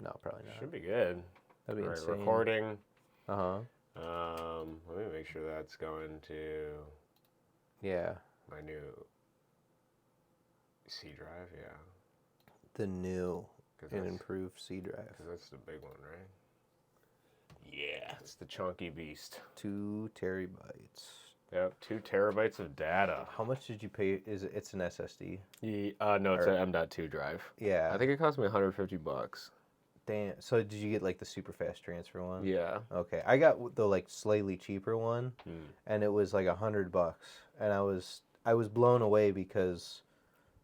No, probably not. Should be good. That'd be All right, insane. recording. Uh-huh. Let me make sure that's going to Yeah. my new C drive. Yeah. The new and that's- improved C drive. Because that's the big one, right? Yeah, it's the chunky beast. 2 terabytes. Yep, 2 terabytes of data. How much did you pay? It's an SSD? No, it's an M.2 drive. Yeah. I think it cost me $150. Damn. So did you get like the super fast transfer one? Yeah. Okay. I got the like slightly cheaper one, and it was like $100, and I was blown away because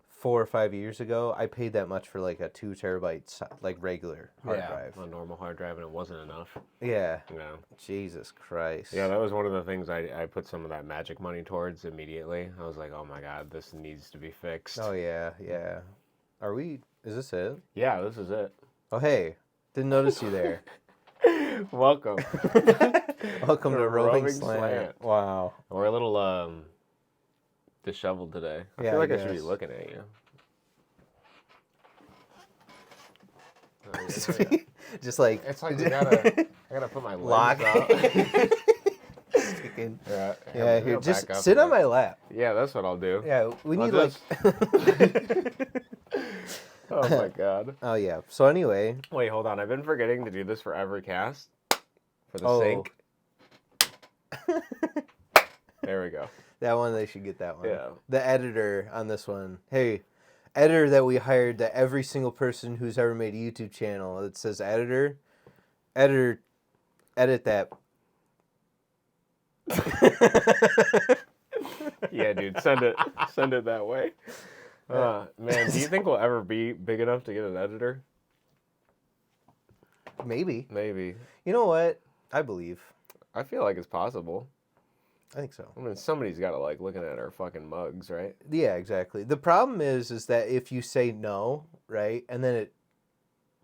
4 or 5 years ago I paid that much for like a 2 terabyte like regular hard drive. A normal hard drive, and it wasn't enough. Yeah. Yeah. Jesus Christ. Yeah, that was one of the things I put some of that magic money towards immediately. I was like, oh my god, this needs to be fixed. Oh yeah, yeah. Is this it? Yeah, this is it. Oh hey, didn't notice you there. Welcome. Welcome to Roving Slant. Slant. Wow. We're a little disheveled today. I Yeah, feel like I I should be guess. looking at you. Just like It's like I gotta put my lock. legs out. Sticking. Yeah, Here, just sit on my lap. Yeah, that's what I'll do. Yeah, we I'll need like. Oh my god. Oh yeah. So anyway. Wait, hold on. I've been forgetting to do this for every cast. For the Oh. sink. There we go. That one, they should get that one. Yeah. The editor on this one. Hey, editor that we hired, that every single person who's ever made a YouTube channel, it says editor, edit that. Yeah, dude, send it that way. Man, do you think we'll ever be big enough to get an editor? Maybe. Maybe. You know what? I believe. I feel like it's possible. I think so. I mean, somebody's got to like looking at our fucking mugs, right? Yeah, exactly. The problem is that if you say no, right, and then it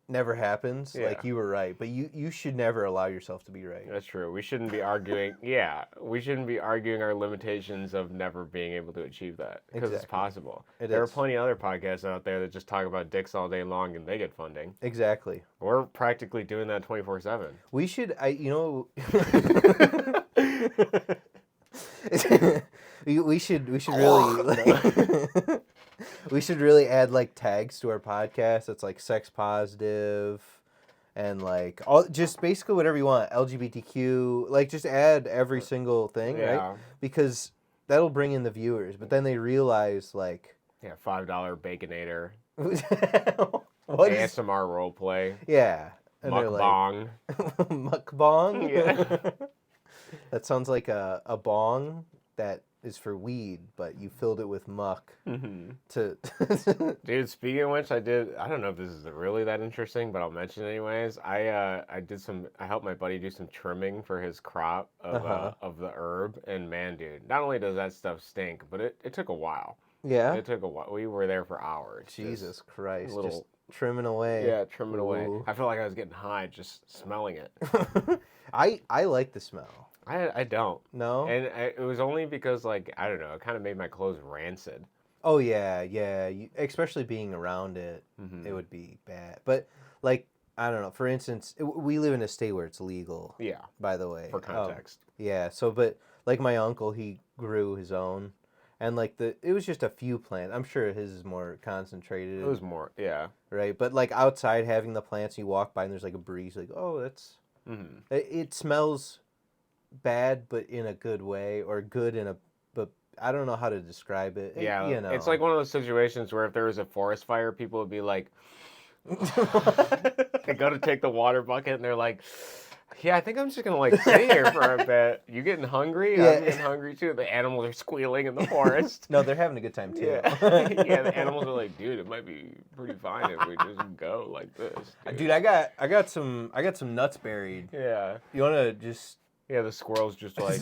never happens, Yeah. like you were right, but you should never allow yourself to be right. That's true. We shouldn't be arguing. Yeah, we shouldn't be arguing our limitations of never being able to achieve that because it's Exactly. possible. It There are is. plenty of other podcasts out there that just talk about dicks all day long and they get funding. Exactly. We're practically doing that 24/7. We should. We should really like, we should really add like tags to our podcast that's like sex positive and like all just basically whatever you want, LGBTQ, like just add every single thing, right? Because that'll bring in the viewers, but then they realize like Yeah, $5 Baconator, what is, ASMR roleplay, yeah, and they're like mukbang. mukbang. Yeah. That sounds like a bong that is for weed, but you filled it with muck to. Dude, speaking of which, I don't know if this is really that interesting, but I'll mention it anyways. I helped my buddy do some trimming for his crop of the herb, and man, dude, not only does that stuff stink, but it took a while. Yeah. It took a while. We were there for hours. Jesus Christ! little- Just trimming away. Yeah, trimming away. Ooh. I felt like I was getting high just smelling it. I like the smell. I don't. No. It was only because, like, I don't know, it kind of made my clothes rancid. Oh yeah, yeah. Especially being around it, it would be bad. But like I don't know. For instance, we live in a state where it's legal. Yeah. By the way. For context. Yeah. So, but like my uncle, he grew his own, and like it was just a few plants. I'm sure his is more concentrated. It was more, yeah. Right, but like outside having the plants, you walk by and there's like a breeze. Like, oh, that's. It smells bad, but in a good way, or good in a. But I don't know how to describe it. Yeah, you know. it's like one of those situations where if there was a forest fire, people would be like, they go to take the water bucket and they're like, yeah, I think I'm just going to like sit here for a bit. You getting hungry? Yeah. I'm getting hungry too. The animals are squealing in the forest. No, they're having a good time too. Yeah. Yeah, the animals are like, dude, it might be pretty fine if we just go like this. Dude, I got some nuts buried. Yeah. You want to just. Yeah, the squirrel's just like.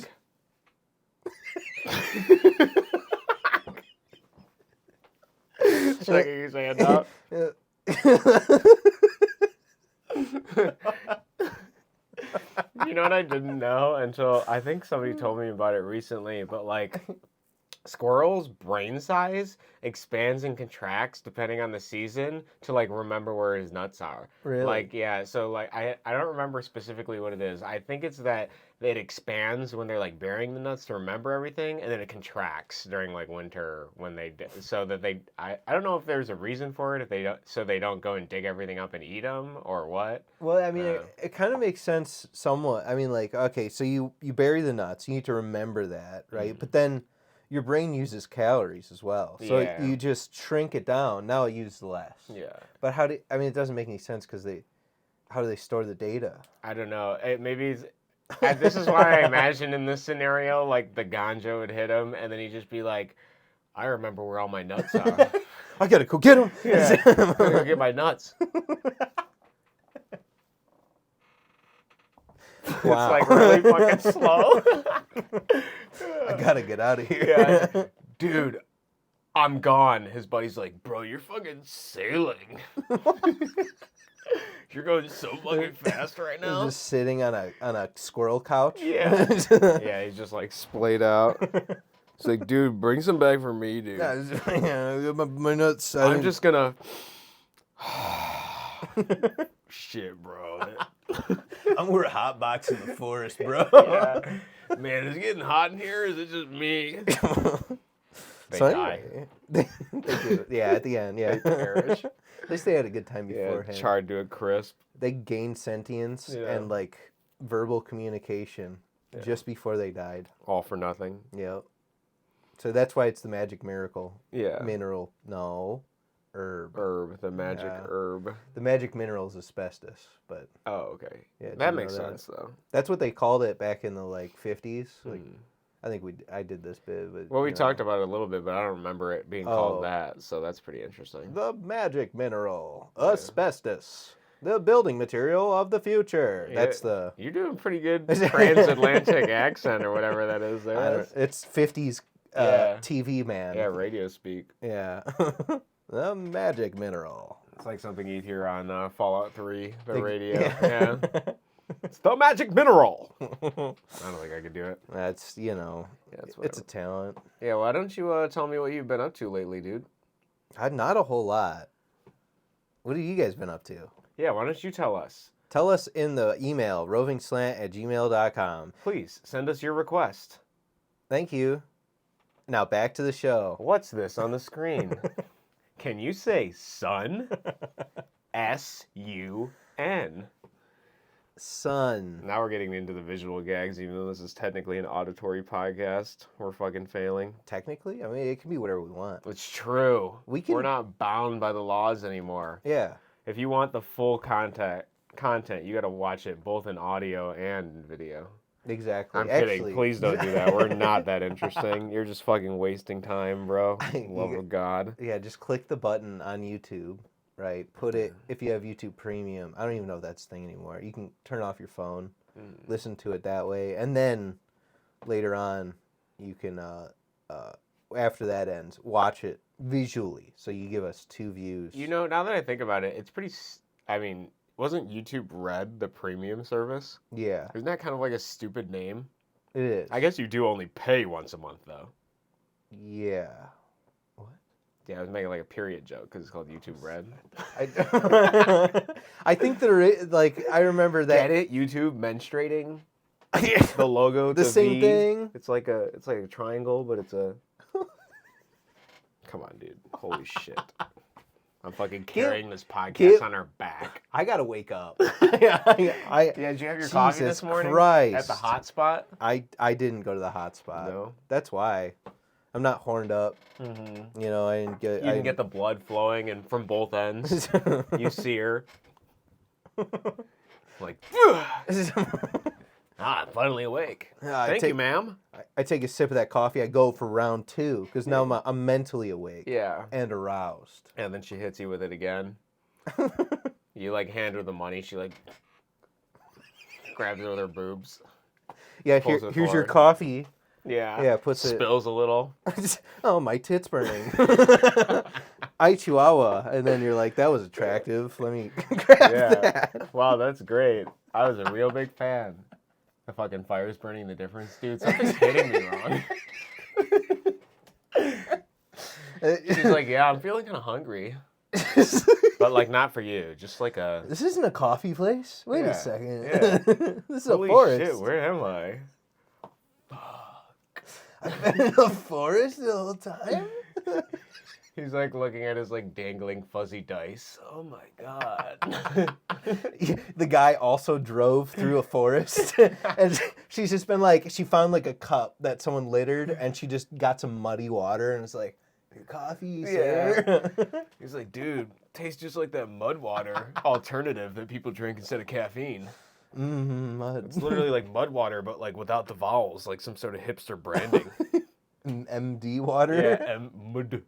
Checking his hand out. You know what I didn't know until I think somebody told me about it recently, but like squirrels' brain size expands and contracts depending on the season to like remember where his nuts are. Really? Like yeah, so like I don't remember specifically what it is. I think it's that it expands when they're like burying the nuts to remember everything, and then it contracts during like winter when so that I don't know if there's a reason for it if they don't go and dig everything up and eat them or what. Well, I mean, it kind of makes sense somewhat. I mean, like, okay, so you bury the nuts. You need to remember that, right? But then your brain uses calories as well. So Yeah. you just shrink it down. Now it uses less. Yeah. But I mean, it doesn't make any sense because how do they store the data? I don't know. This is why I imagine in this scenario, like the ganja would hit him, and then he'd just be like, "I remember where all my nuts are. I gotta go get them. Yeah, I gotta go get my nuts." Wow. It's like really fucking slow. I gotta get out of here. Yeah. Dude, I'm gone. His buddy's like, "Bro, you're fucking sailing. You're going so fucking fast right now." Just sitting on a squirrel couch. Yeah. Yeah, he's just like splayed out. It's like, dude, bring some back for me, dude. Yeah, my nuts. I'm just gonna. Shit, bro. I'm we're hotbox in the forest, bro. Yeah. Man, is it getting hot in here? Or is it just me? They die. Anyway, they do. Yeah, at the end, yeah. They perish. At least they had a good time Yeah, beforehand. charred to a crisp. They gained sentience and like verbal communication just before they died. All for nothing. Yep. So that's why it's the magic miracle. Yeah. Mineral. No. Herb. Herb, the magic herb. The magic mineral is asbestos, but Oh, okay. yeah, That makes sense, though. that's what they called it back in the like 50s. Like, I think I did this bit, but Well, we talked about it a little bit, but I don't remember it being called that, so that's pretty interesting. The magic mineral, asbestos, the building material of the future. Yeah, That's the. You're doing pretty good transatlantic accent or whatever that is there. It's 50s TV man. Yeah, radio speak. Yeah. The magic mineral. It's like something you'd hear on Fallout 3, the radio. Yeah. It's the magic mineral. I don't think I could do it. That's, it's a talent. Yeah, why don't you tell me what you've been up to lately, dude? Not a whole lot. What have you guys been up to? Yeah, why don't you tell us? Tell us in the email, rovingslant@gmail.com. Please, send us your request. Thank you. Now back to the show. What's this on the screen? Can you say sun? S-U-N. Sun. Now we're getting into the visual gags, even though this is technically an auditory podcast. We're fucking failing. Technically? I mean, it can be whatever we want. It's true. We're not bound by the laws anymore. Yeah. If you want the full content, you got to watch it both in audio and in video. Exactly. I'm kidding. Please don't do that. We're not that interesting. You're just fucking wasting time, bro. Love of God. Yeah, just click the button on YouTube, right? Put it, if you have YouTube Premium. I don't even know if that's a thing anymore. You can turn off your phone, listen to it that way, and then later on, you can, after that ends, watch it visually. So you give us 2 views. Now that I think about it, it's pretty, wasn't YouTube Red the premium service? Yeah. Isn't that kind of like a stupid name? It is. I guess you do only pay once a month, though. Yeah. What? Yeah, I was making like a period joke because it's called YouTube Red. I think there is, like, I remember that. Get it? YouTube menstruating? The logo, the same thing. It's like a triangle, but it's a... Come on, dude. Holy shit. I'm fucking carrying this podcast on our back. I gotta wake up. Did you have your coffee this morning? Christ. At the hot spot? I didn't go to the hot spot. No. That's why. I'm not horned up. Mm-hmm. I didn't get. You didn't get the blood flowing and from both ends. You sear. Like, I'm finally awake. Thank you, ma'am. I take a sip of that coffee. I go for round 2 because now I'm mentally awake. Yeah. And aroused. And then she hits you with it again. You like hand her the money. She like grabs it with her boobs. Yeah. Here's your coffee. Yeah. Yeah. Spills a little. Oh, my tits burning. I chihuahua, and then you're like, that was attractive. Let me grab that. Wow, that's great. I was a real big fan. The fucking fire's burning the difference, dude. Something's hitting me wrong. She's like, yeah, I'm feeling kind of hungry. But, like, not for you. Just like a... This isn't a coffee place. Wait Yeah, a second. yeah. This is Holy a forest. shit, where am I? I've been in a forest the whole time? He's, like, looking at his, like, dangling fuzzy dice. Oh, my God. The guy also drove through a forest. And she's just been like, she found, like, a cup that someone littered, and she just got some muddy water, and it's like, your coffee, sir? He's like, dude, tastes just like that mud water alternative that people drink instead of caffeine. Mud. It's literally like mud water, but like without the vowels, like some sort of hipster branding. MD water? Yeah, mud.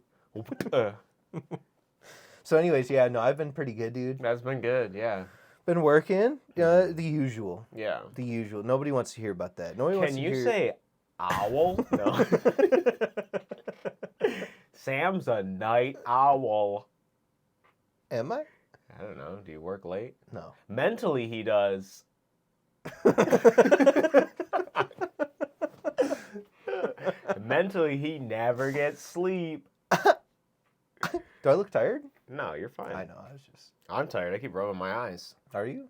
So anyways, yeah, no, I've been pretty good, dude. That's been good, yeah. Been working, the usual. Yeah. The usual. Nobody wants to hear about that. Nobody wants Can to you hear... say owl? No. Sam's a night owl. Am I? I don't know. Do you work late? No. Mentally, he does. Mentally, he never gets sleep. Do I look tired? No, you're fine. I know. I was just... I'm tired. I keep rubbing my eyes. Are you?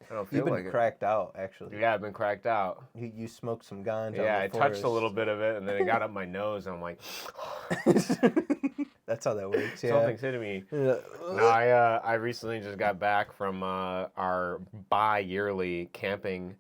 I don't feel You've been like cracked out, actually. Yeah, I've been cracked out. You smoked some ganja. Yeah, I in the touched a forest. little bit of it, and then it got up my nose, and I'm like... That's how that works, yeah. Something's hitting me. No, I recently just got back from our bi-yearly camping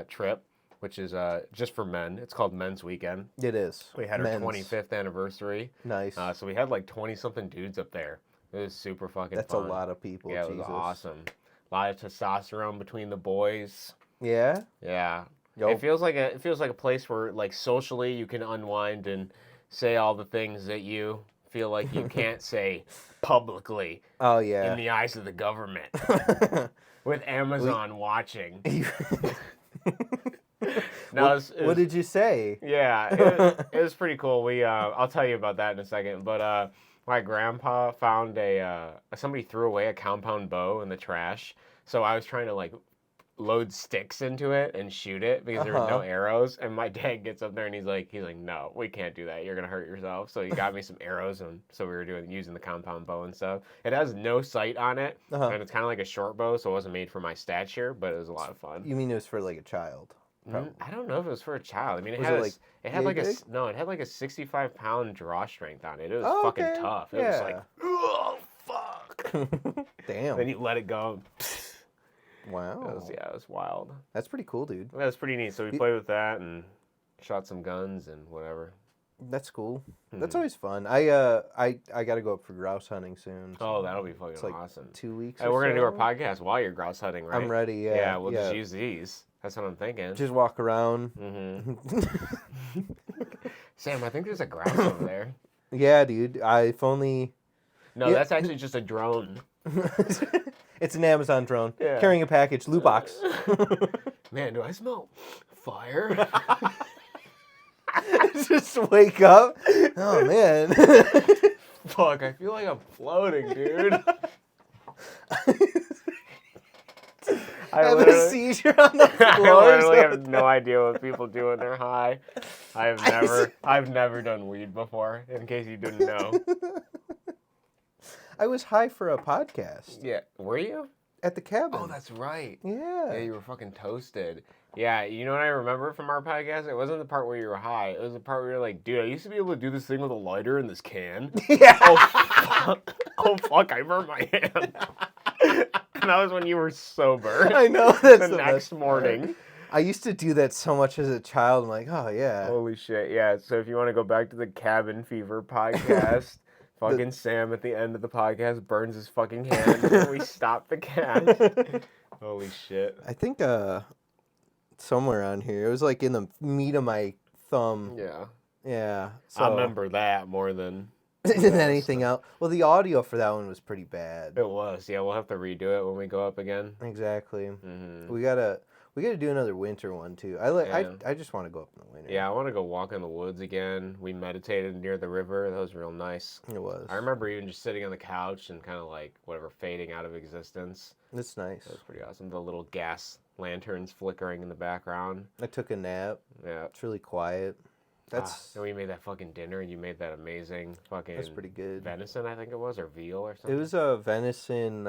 trip, which is just for men. It's called Men's Weekend. It is. We had our 25th anniversary. Nice. So we had like 20-something dudes up there. It was super fucking That's fun. a lot of people. Yeah, it was awesome. A lot of testosterone between the boys. Yeah? Yeah. Yo. It feels like a place where like socially you can unwind and say all the things that you feel like you can't say publicly. Oh, yeah. In the eyes of the government. With Amazon watching. No, what did you say? Yeah, it was pretty cool. I'll tell you about that in a second. But my grandpa found somebody threw away a compound bow in the trash. So I was trying to like load sticks into it and shoot it because there were no arrows. And my dad gets up there and he's like, no, we can't do that. You're gonna hurt yourself. So he got me some arrows, and so we were using the compound bow and stuff. It has no sight on it, and it's kind of like a short bow, so it wasn't made for my stature, but it was a lot of fun. You mean it was for like a child? Probably. I don't know if it was for a child. I mean, it Was had it a 65-pound draw strength on it. It was fucking tough. It was like, oh fuck. Damn. Then you let it go. Wow. It was wild. That's pretty cool, dude. That was pretty neat. So we played with that and shot some guns and whatever. That's cool. That's always fun. I got to go up for grouse hunting soon. So that'll be fucking like awesome. 2 weeks. Hey, we're gonna do our podcast while you're grouse hunting, right? I'm ready. Yeah. Yeah, we'll just use these. That's what I'm thinking. Just walk around. Sam, I think there's a grouse over there. Yeah, dude. If only. No, that's actually just a drone. It's an Amazon drone Yeah. carrying a package, loot box. Man, do I smell fire? Just wake up. Oh man. Fuck, I feel like I'm floating, dude. I have a seizure on the floor. I literally have no idea what people do when they're high. I've never done weed before, in case you didn't know. I was high for a podcast. Yeah, were you? At the cabin. Oh, that's right. Yeah. Yeah, you were fucking toasted. Yeah, you know what I remember from our podcast? It wasn't the part where you were high. It was the part where you were like, dude, I used to be able to do this thing with a lighter in this can. Yeah. Oh, fuck, I burned my hand. And that was when you were sober. I know. That's the next morning. I used to do that so much as a child. I'm like, oh, yeah. Holy shit, yeah. So if you want to go back to the Cabin Fever podcast... Fucking Sam at the end of the podcast burns his fucking hand and we stop the cast. Holy shit. I think somewhere on here. It was like in the meat of my thumb. Yeah. Yeah. So, I remember that more than anything else. Well, the audio for that one was pretty bad. It was. Yeah, we'll have to redo it when we go up again. Exactly. Mm-hmm. We gotta do another winter one too. I just want to go up in the winter. Yeah, I want to go walk in the woods again. We meditated near the river. That was real nice. It was. I remember even just sitting on the couch and kind of like whatever fading out of existence. That's nice. That was pretty awesome. The little gas lanterns flickering in the background. I took a nap. Yeah. It's really quiet. That's and we made that fucking dinner, and you made that amazing fucking pretty good. venison, I think it was, or veal or It something. was a venison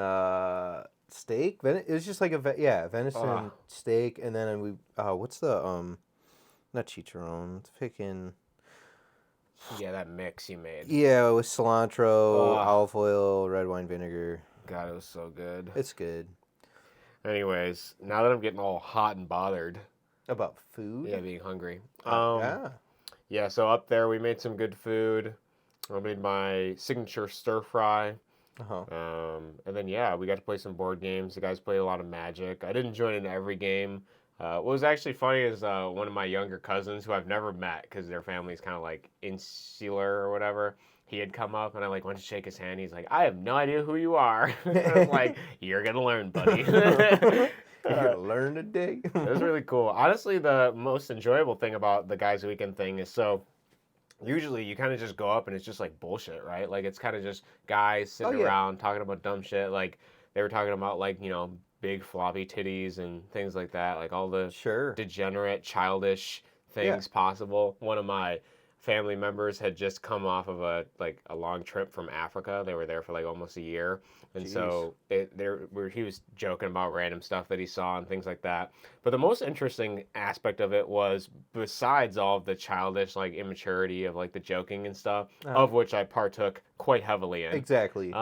steak. It was just like venison steak, and then we what's the not chicharron, it's freaking Yeah, that mix you made. yeah, with cilantro, Oh, olive oil, red wine vinegar. God, it was so good. It's good. Anyways, now that I'm getting all hot and bothered, About food? yeah, being hungry. Yeah. Yeah, so up there we made some good food. I made my signature stir fry. Uh-huh. And then yeah, we got to play some board games. The guys played a lot of Magic. I didn't join in every game. What was actually funny is one of my younger cousins who I've never met because their family's kind of like insular or whatever. He had come up and I like went to shake his hand. He's like, "I have no idea who you are." I was like, "You're gonna learn, buddy." You're gonna learn today. It was really cool. Honestly, the most enjoyable thing about the guys' weekend thing is usually you kind of just go up and it's just like bullshit, right? Like it's kind of just guys sitting around talking about dumb shit. Like they were talking about like, big floppy titties and things like that. Like all the degenerate, childish things possible. One of my family members had just come off of a long trip from Africa. They were there for like almost a year. And so he was joking about random stuff that he saw and things like that. But the most interesting aspect of it was, besides all of the childish like immaturity of like the joking and stuff, of which I partook quite heavily in. Exactly.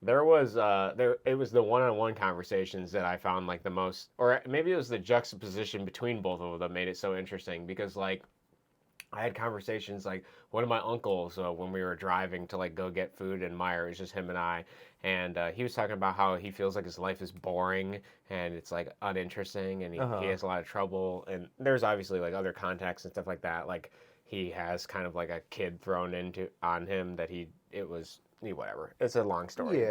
There was it was the one-on-one conversations that I found like the most, or maybe it was the juxtaposition between both of them made it so interesting because like I had conversations like one of my uncles when we were driving to like go get food in Meyer. It was just him and I, and he was talking about how he feels like his life is boring and it's like uninteresting, and he has a lot of trouble. And there's obviously like other contexts and stuff like that. Like he has kind of like a kid thrown on him that whatever. It's a long story,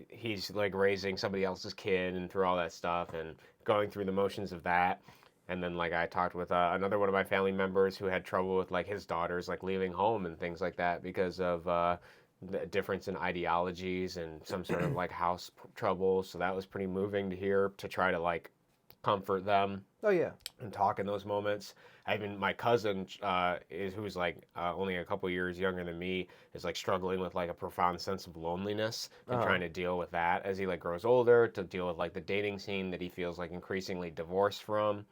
he's like raising somebody else's kid and through all that stuff and going through the motions of that. And then like I talked with another one of my family members who had trouble with like his daughters like leaving home and things like that because of the difference in ideologies and some sort of like house trouble. So that was pretty moving to hear, to try to like comfort them. Oh yeah. And talk in those moments. Even my cousin who's like only a couple years younger than me is like struggling with like a profound sense of loneliness and trying to deal with that as he like grows older, to deal with like the dating scene that he feels like increasingly divorced from.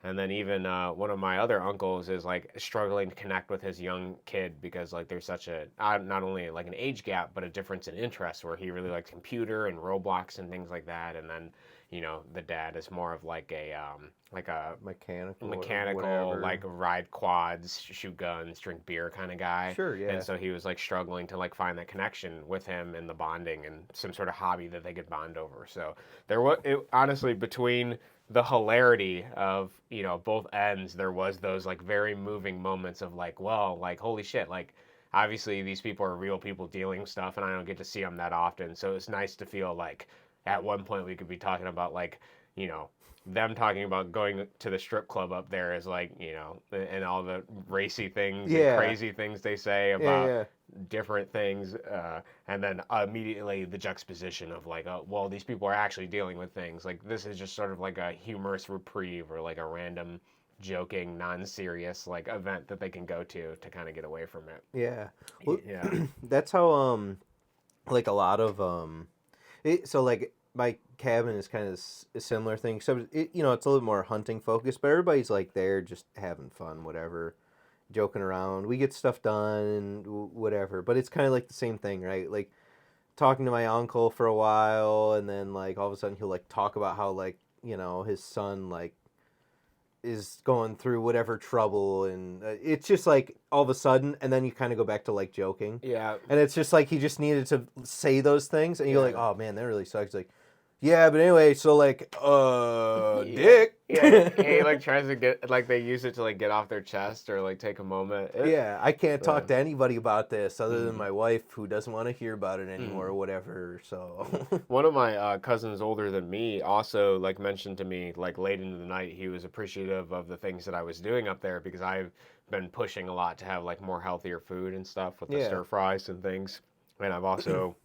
And then even one of my other uncles is like struggling to connect with his young kid because like there's such a not only like an age gap but a difference in interests, where he really likes computer and Roblox and things like that, and then the dad is more of like a mechanical like ride quads, shoot guns, drink beer kind of guy. Sure, yeah. And so he was like struggling to like find that connection with him and the bonding and some sort of hobby that they could bond over. So honestly, between the hilarity of both ends, there was those like very moving moments of like, well, like holy shit, like obviously these people are real people dealing with stuff, and I don't get to see them that often. So it's nice to feel like at one point we could be talking about like them talking about going to the strip club up there is like, and all the racy things and crazy things they say about different things. And then immediately the juxtaposition of like, well, these people are actually dealing with things. Like this is just sort of like a humorous reprieve or like a random joking, non-serious like event that they can go to kind of get away from it. Yeah. Well, that's how, like a lot of, so like, my cabin is kind of a similar thing. So it's a little more hunting focused, but everybody's like there just having fun, whatever, joking around. We get stuff done and whatever, but it's kind of like the same thing, right? Like talking to my uncle for a while, and then like all of a sudden he'll like talk about how like his son like is going through whatever trouble, and it's just like all of a sudden, and then you kind of go back to like joking. Yeah. And it's just like he just needed to say those things, and you're like, oh man, that really sucks. Like, yeah, but anyway, so like, dick. Yeah, he like tries to get like they use it to like get off their chest or like take a moment. I can't talk to anybody about this other than my wife, who doesn't want to hear about it anymore or whatever. So one of my cousins older than me also like mentioned to me like late into the night he was appreciative of the things that I was doing up there because I've been pushing a lot to have like more healthier food and stuff with the stir fries and things, and I've also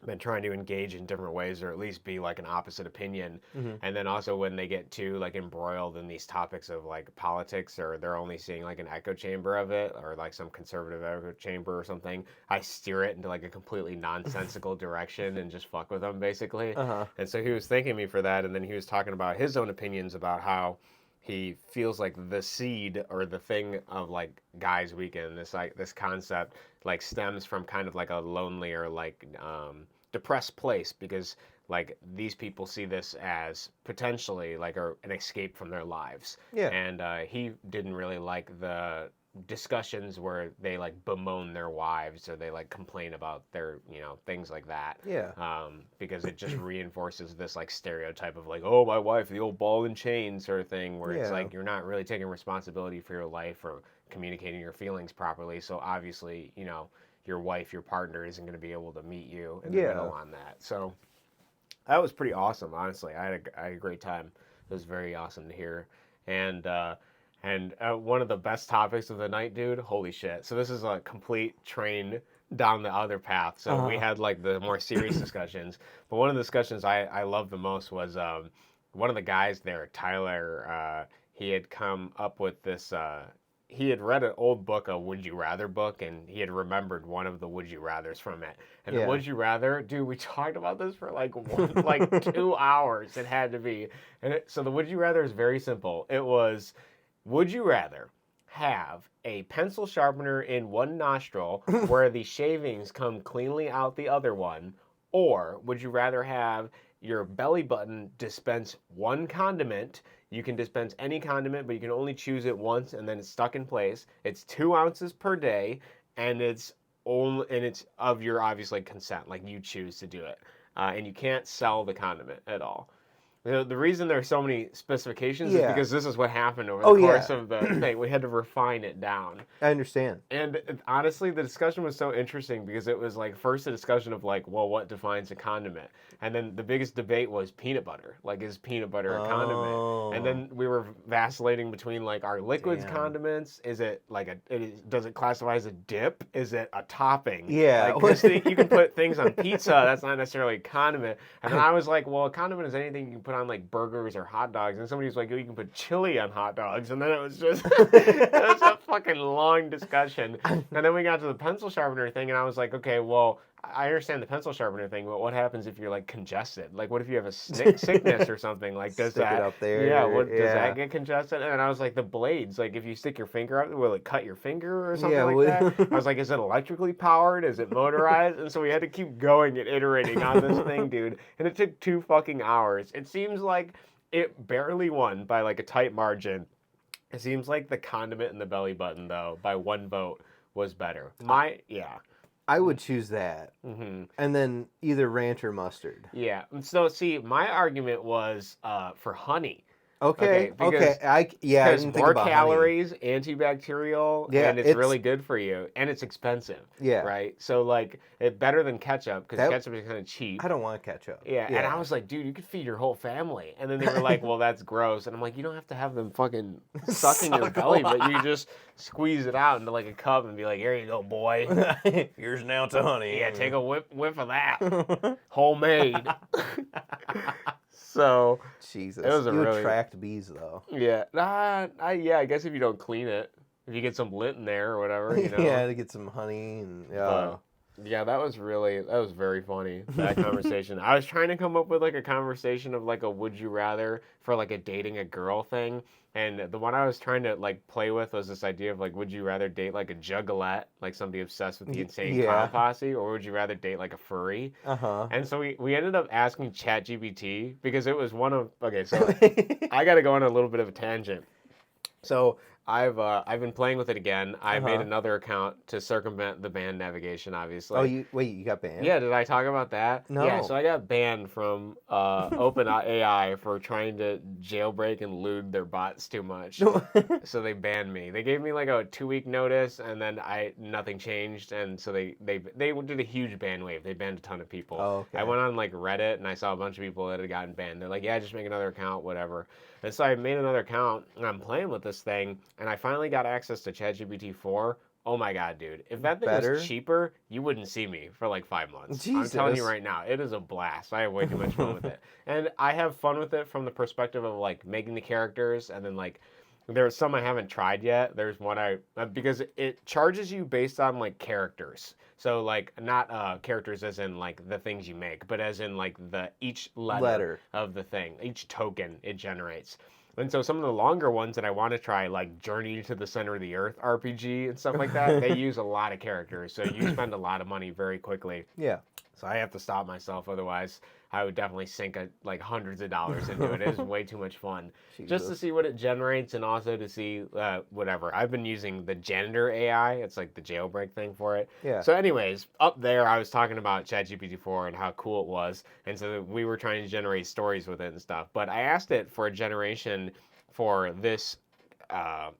been trying to engage in different ways, or at least be like an opposite opinion. Mm-hmm. And then also when they get too like embroiled in these topics of like politics, or they're only seeing like an echo chamber of it, or like some conservative echo chamber or something, I steer it into like a completely nonsensical direction and just fuck with them basically. Uh-huh. And so he was thanking me for that, and then he was talking about his own opinions about how he feels like the seed or the thing of like guys weekend, this like this concept like stems from kind of like a lonely or like depressed place, because like these people see this as potentially like an escape from their lives. Yeah. And he didn't really like the discussions where they like bemoan their wives, or they like complain about their things like that. Yeah. Because it just reinforces this like stereotype of like, oh, my wife, the old ball and chain sort of thing, where it's Yeah. like you're not really taking responsibility for your life or communicating your feelings properly. So obviously, your wife, your partner isn't going to be able to meet you in the middle on that. So that was pretty awesome, honestly. I had a great time. It was very awesome to hear. And one of the best topics of the night, dude, holy shit. So this is a complete train down the other path. So we had like the more serious discussions. But one of the discussions I loved the most was one of the guys there, Tyler, he had come up with this. He had read an old book, a Would You Rather book, and he had remembered one of the Would You Rathers from it. And the Would You Rather, dude, we talked about this for like 2 hours. It had to be. So the Would You Rather is very simple. It was, would you rather have a pencil sharpener in one nostril where the shavings come cleanly out the other one, or would you rather have your belly button dispense one condiment? You can dispense any condiment, but you can only choose it once, and then it's stuck in place. It's 2 ounces per day, and it's of your obviously consent, like you choose to do it, and you can't sell the condiment at all. The reason there's so many specifications is because this is what happened over the course of the thing. We had to refine it down. I understand. And honestly, the discussion was so interesting because it was like first a discussion of like, well, what defines a condiment? And then the biggest debate was peanut butter. Like, is peanut butter a condiment? And then we were vacillating between like, are liquids condiments? Is it like does it classify as a dip? Is it a topping? Yeah. Like, you can put things on pizza. That's not necessarily a condiment. And then I was like, well, a condiment is anything you can put on like burgers or hot dogs. And somebody was like, oh, you can put chili on hot dogs. And then it was just it was a fucking long discussion. And then we got to the pencil sharpener thing, and I was like, okay, well, I understand the pencil sharpener thing, but what happens if you're like congested? Like, what if you have a sickness or something? Like, does Stick that it up there? Yeah, does that get congested? And I was like, the blades, like if you stick your finger up, will it cut your finger or something like that? I was like, is it electrically powered? Is it motorized? And so we had to keep going and iterating on this thing, dude. And it took 2 fucking hours. It seems like it barely won by like a tight margin. It seems like the condiment in the belly button, though, by 1 vote, was better. I would choose that. Mm-hmm. And then either ranch or mustard. Yeah. So, see, my argument was for honey. Okay. Because I didn't think more about calories, antibacterial, and it's really good for you, and it's expensive. Yeah. Right. So like, it's better than ketchup because ketchup is kind of cheap. I don't want ketchup. Yeah. And I was like, dude, you could feed your whole family. And then they were like, well, that's gross. And I'm like, you don't have to have them fucking sucking your belly, but you just squeeze it out into like a cup and be like, here you go, boy. Here's an ounce of honey. Yeah, take a whiff of that. Homemade. So Jesus, it was you attract bees though. Yeah, I guess if you don't clean it, if you get some lint in there or whatever, Yeah, to get some honey and yeah, that was very funny, that conversation. I was trying to come up with like a conversation of like a would you rather for like a dating a girl thing. And the one I was trying to like play with was this idea of like, would you rather date like a juggalette, like somebody obsessed with the insane clown posse, or would you rather date like a furry? And so we ended up asking ChatGPT because it was one of so I got to go on a little bit of a tangent. So I've been playing with it again. I made another account to circumvent the ban navigation, obviously. Oh, you got banned? Yeah, did I talk about that? No. Yeah, so I got banned from OpenAI for trying to jailbreak and lewd their bots too much. So they banned me. They gave me like a 2-week notice, and then nothing changed, and so they did a huge ban wave. They banned a ton of people. Oh, okay. I went on like Reddit, and I saw a bunch of people that had gotten banned. They're like, yeah, just make another account, whatever. And so I made another account, and I'm playing with this thing, and I finally got access to ChatGPT 4 Oh my god, dude. If that thing Better? was cheaper, you wouldn't see me for like 5 months. I'm telling you Jesus. right now, it is a blast. I have way too much fun with it. And I have fun with it from the perspective of like making the characters and then like there's some I haven't tried yet. There's one because it charges you based on like characters. So like not characters as in like the things you make, but as in like the each letter of the thing, each token it generates. And so some of the longer ones that I want to try, like Journey to the Center of the Earth RPG and stuff like that, they use a lot of characters, so you spend a lot of money very quickly. Yeah. So I have to stop myself, otherwise I would definitely sink like hundreds of dollars into it. It is way too much fun, just to see what it generates and also to see whatever. I've been using the Janitor AI. It's like the jailbreak thing for it. Yeah. So, anyways, up there I was talking about ChatGPT 4 and how cool it was, and so we were trying to generate stories with it and stuff. But I asked it for a generation for this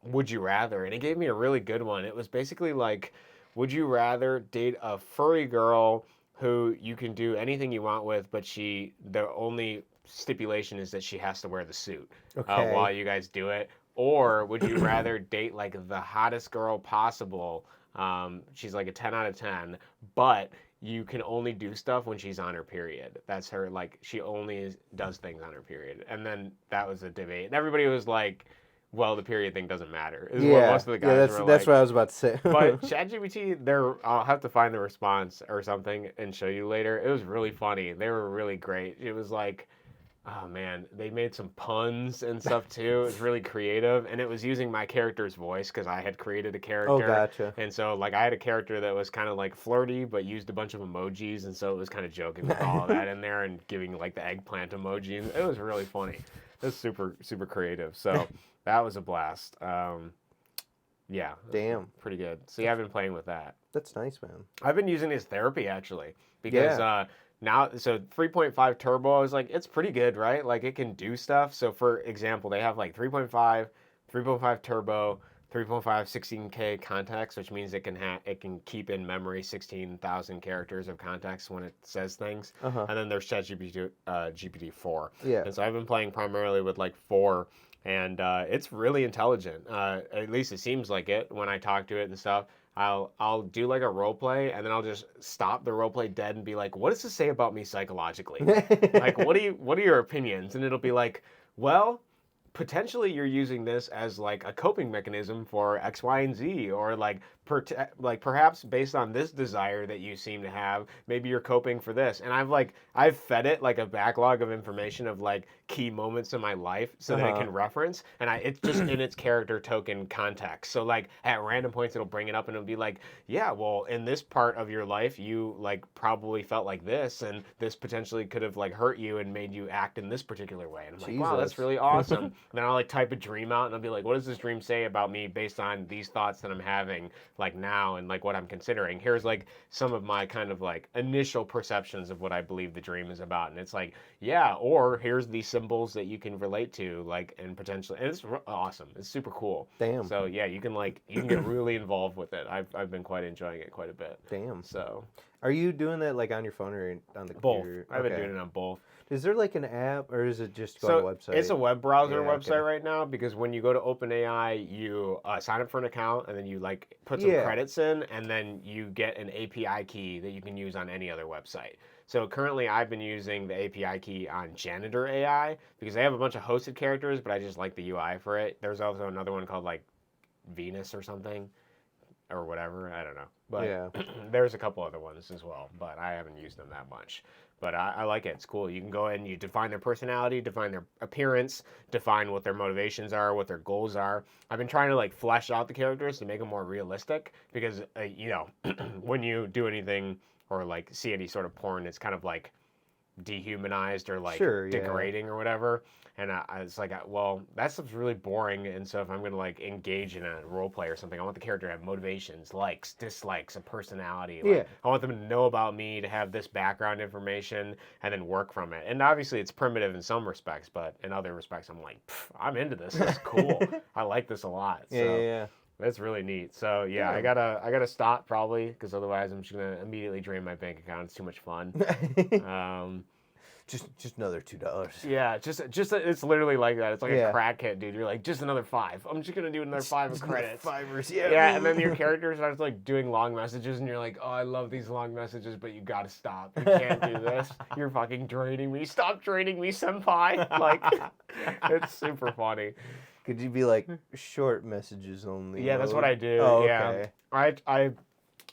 Would You Rather, and it gave me a really good one. It was basically like, would you rather date a furry girl who you can do anything you want with, but the only stipulation is that she has to wear the suit while you guys do it? Or would you rather date like the hottest girl possible? She's like a 10 out of 10, but you can only do stuff when she's on her period. That's her, like, she only does things on her period. And then that was a debate. And everybody was like, well, the period thing doesn't matter. Is what most of the guys were that's like. what I was about to say. But ChatGPT, I'll have to find the response or something and show you later. It was really funny. They were really great. It was like, oh man, they made some puns and stuff too. It was really creative, and it was using my character's voice because I had created a character. Oh, gotcha. And so, like, I had a character that was kind of like flirty, but used a bunch of emojis, and so it was kind of joking with all of that in there and giving like the eggplant emoji. And it was really funny. It was super, super creative. So that was a blast. Yeah. Damn. Pretty good. So yeah, I've been playing with that. That's nice, man. I've been using it as therapy actually because now, so 3.5 turbo, I was like, it's pretty good, right? Like it can do stuff. So for example, they have like 3.5, 3.5 turbo, 3.5 16K context, which means it can keep in memory 16,000 characters of context when it says things. And then there's ChatGPT GPT-4. Yeah. And so I've been playing primarily with like 4. And it's really intelligent. At least it seems like it when I talk to it and stuff. I'll do like a role play and then I'll just stop the role play dead and be like, what does this say about me psychologically? Like, what are your opinions? And it'll be like, well, potentially you're using this as like a coping mechanism for X, Y, and Z, or like perhaps based on this desire that you seem to have, maybe you're coping for this. And I've fed it like a backlog of information of like key moments in my life so that it can reference, and it's just in its character token context. So like at random points it'll bring it up and it'll be like, yeah, well, in this part of your life you like probably felt like this, and this potentially could have like hurt you and made you act in this particular way. And I'm like, wow, that's really awesome. And then I'll like type a dream out and I'll be like, what does this dream say about me based on these thoughts that I'm having like now and like what I'm considering? Here's like some of my kind of like initial perceptions of what I believe the dream is about. And it's like, yeah, or here's these symbols that you can relate to, like, and potentially, and it's awesome. It's super cool. Damn. So yeah, you can get really involved with it. I've been quite enjoying it quite a bit. Damn. So are you doing that like on your phone or on the computer? Both. I've been doing it on both. Is there like an app or is it just go on a website? It's a web browser website right now, because when you go to OpenAI, you sign up for an account and then you like put some credits in, and then you get an API key that you can use on any other website. So currently I've been using the API key on Janitor AI because they have a bunch of hosted characters, but I just like the UI for it. There's also another one called like Venus or something or whatever. I don't know. But there's a couple other ones as well, but I haven't used them that much. But I like it. It's cool. You can go in and you define their personality, define their appearance, define what their motivations are, what their goals are. I've been trying to like flesh out the characters to make them more realistic because, you know, when you do anything or like see any sort of porn, it's kind of like dehumanized or like degrading or whatever. And it's like, well, that stuff's really boring. And so if I'm going to like engage in a role play or something, I want the character to have motivations, likes, dislikes, a personality. Like, I want them to know about me, to have this background information, and then work from it. And obviously it's primitive in some respects, but in other respects, I'm like, I'm into this. This is cool. I like this a lot. So that's really neat. So yeah, I gotta stop probably, because otherwise I'm just gonna immediately drain my bank account. It's too much fun. Just another $2. Yeah, just it's literally like that. It's like a crackhead, dude. You're like, just another 5. I'm just gonna do another 5 of credits. $5, Yeah, and then your character starts like doing long messages, and you're like, oh, I love these long messages, but you gotta stop. You can't do this. You're fucking draining me. Stop draining me, senpai. Like, it's super funny. Could you be like short messages only? Yeah, that's what I do. Oh, yeah, okay.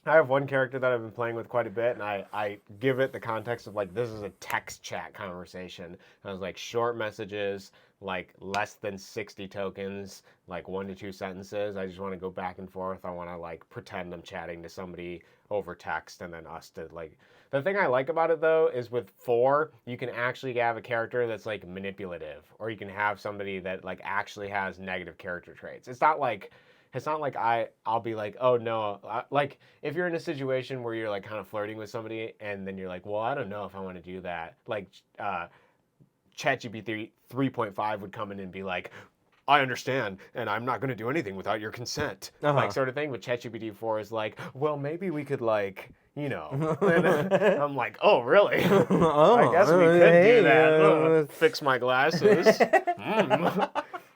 I have one character that I've been playing with quite a bit, and I give it the context of like, this is a text chat conversation. And I was like, short messages, like less than 60 tokens, like 1 to 2 sentences. I just want to go back and forth. I want to like pretend I'm chatting to somebody over text, and then us to like. The thing I like about it though is with 4, you can actually have a character that's like manipulative, or you can have somebody that like actually has negative character traits. It's not like I'll be like, oh no, like if you're in a situation where you're like kind of flirting with somebody, and then you're like, well, I don't know if I want to do that. Like ChatGPT 3.5 would come in and be like, I understand, and I'm not going to do anything without your consent, like sort of thing. But ChatGPT 4 is like, well, maybe we could like, you know. And I'm like, oh, really? I guess we could do that. Fix my glasses.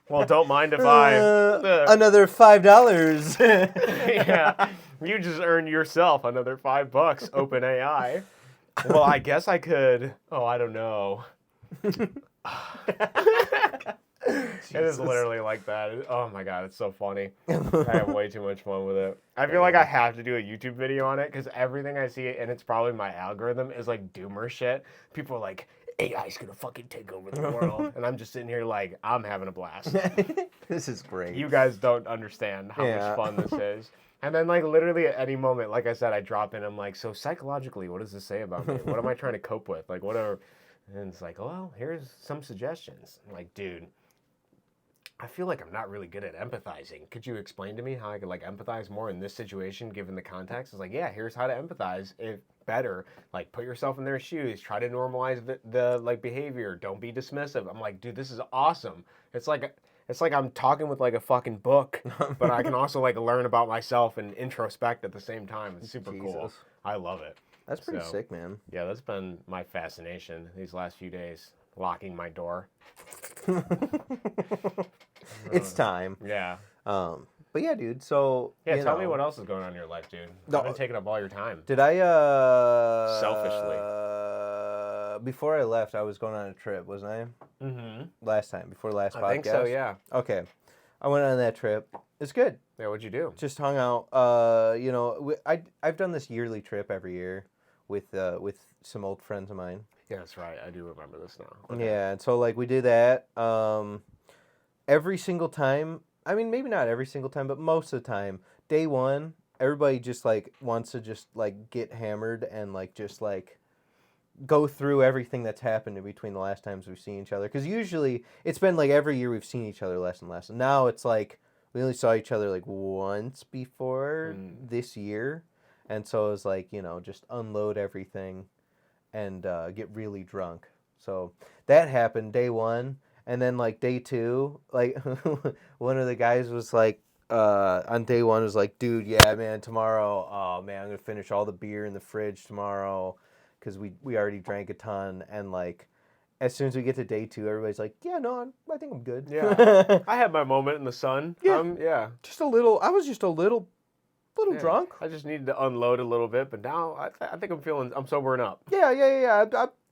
Well, don't mind if I... another $5. Yeah, you just earned yourself another $5, OpenAI. Well, I guess I could... Oh, I don't know. It is literally like that. Oh my god, it's so funny. I have way too much fun with it. I feel like I have to do a YouTube video on it, because everything I see, and it's probably my algorithm, is like doomer shit. People are like, AI's gonna fucking take over the world. And I'm just sitting here like, I'm having a blast. This is great. You guys don't understand how much fun this is. And then like literally at any moment, like I said, I drop in, I'm like, so psychologically, what does this say about me? What am I trying to cope with? Like, what are... And it's like, well, here's some suggestions. I'm like, dude, I feel like I'm not really good at empathizing. Could you explain to me how I could like empathize more in this situation given the context? It's like, yeah, here's how to empathize it better. Like, put yourself in their shoes. Try to normalize the like behavior. Don't be dismissive. I'm like, dude, this is awesome. It's like I'm talking with like a fucking book, but I can also like learn about myself and introspect at the same time. It's super cool. I love it. That's pretty sick, man. Yeah, that's been my fascination these last few days. Locking my door. It's time. Yeah. But yeah, dude. So yeah, tell me what else is going on in your life, dude. I've been taking up all your time. Did I? Selfishly. Before I left, I was going on a trip, wasn't I? Mm-hmm. Last time, before the last podcast. I think so. Yeah. Okay, I went on that trip. It's good. Yeah, what'd you do? Just hung out. You know, I've done this yearly trip every year with some old friends of mine. Yeah, that's right. I do remember this now. Okay. Yeah, and so like we did that. Every single time. I mean, maybe not every single time, but most of the time. Day one, everybody just like wants to just like get hammered and like just like go through everything that's happened in between the last times we've seen each other. Because usually it's been like every year we've seen each other less and less. And now it's like we only saw each other like once before this year. And so it was like, you know, just unload everything and get really drunk. So that happened day one. And then like day two, like one of the guys was like, on day one was like, dude, yeah, man, tomorrow, oh man, I'm going to finish all the beer in the fridge tomorrow. Because we already drank a ton, and like as soon as we get to day two, everybody's like, yeah, no, I think I'm good. Yeah, I had my moment in the sun. Yeah, just a little. I was just a little drunk. I just needed to unload a little bit, but now I think I'm sobering up. Yeah.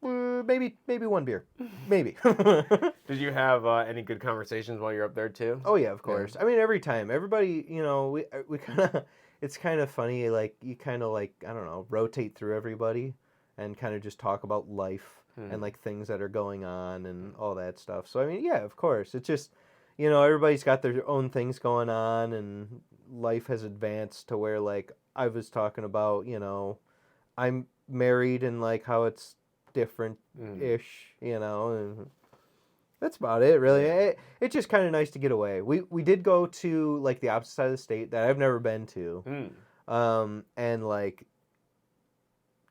Maybe one beer, maybe. Did you have any good conversations while you're up there too? Oh yeah, of course. Yeah. I mean, every time, everybody, you know, we kind of, it's kind of funny. Like you kind of like, I don't know, rotate through everybody. And kind of just talk about life and like things that are going on and all that stuff. So I mean, yeah, of course. It's just, you know, everybody's got their own things going on, and life has advanced to where like I was talking about, you know, I'm married and like how it's different-ish, you know, and that's about it, really. It's just kind of nice to get away. We did go to like the opposite side of the state that I've never been to, and like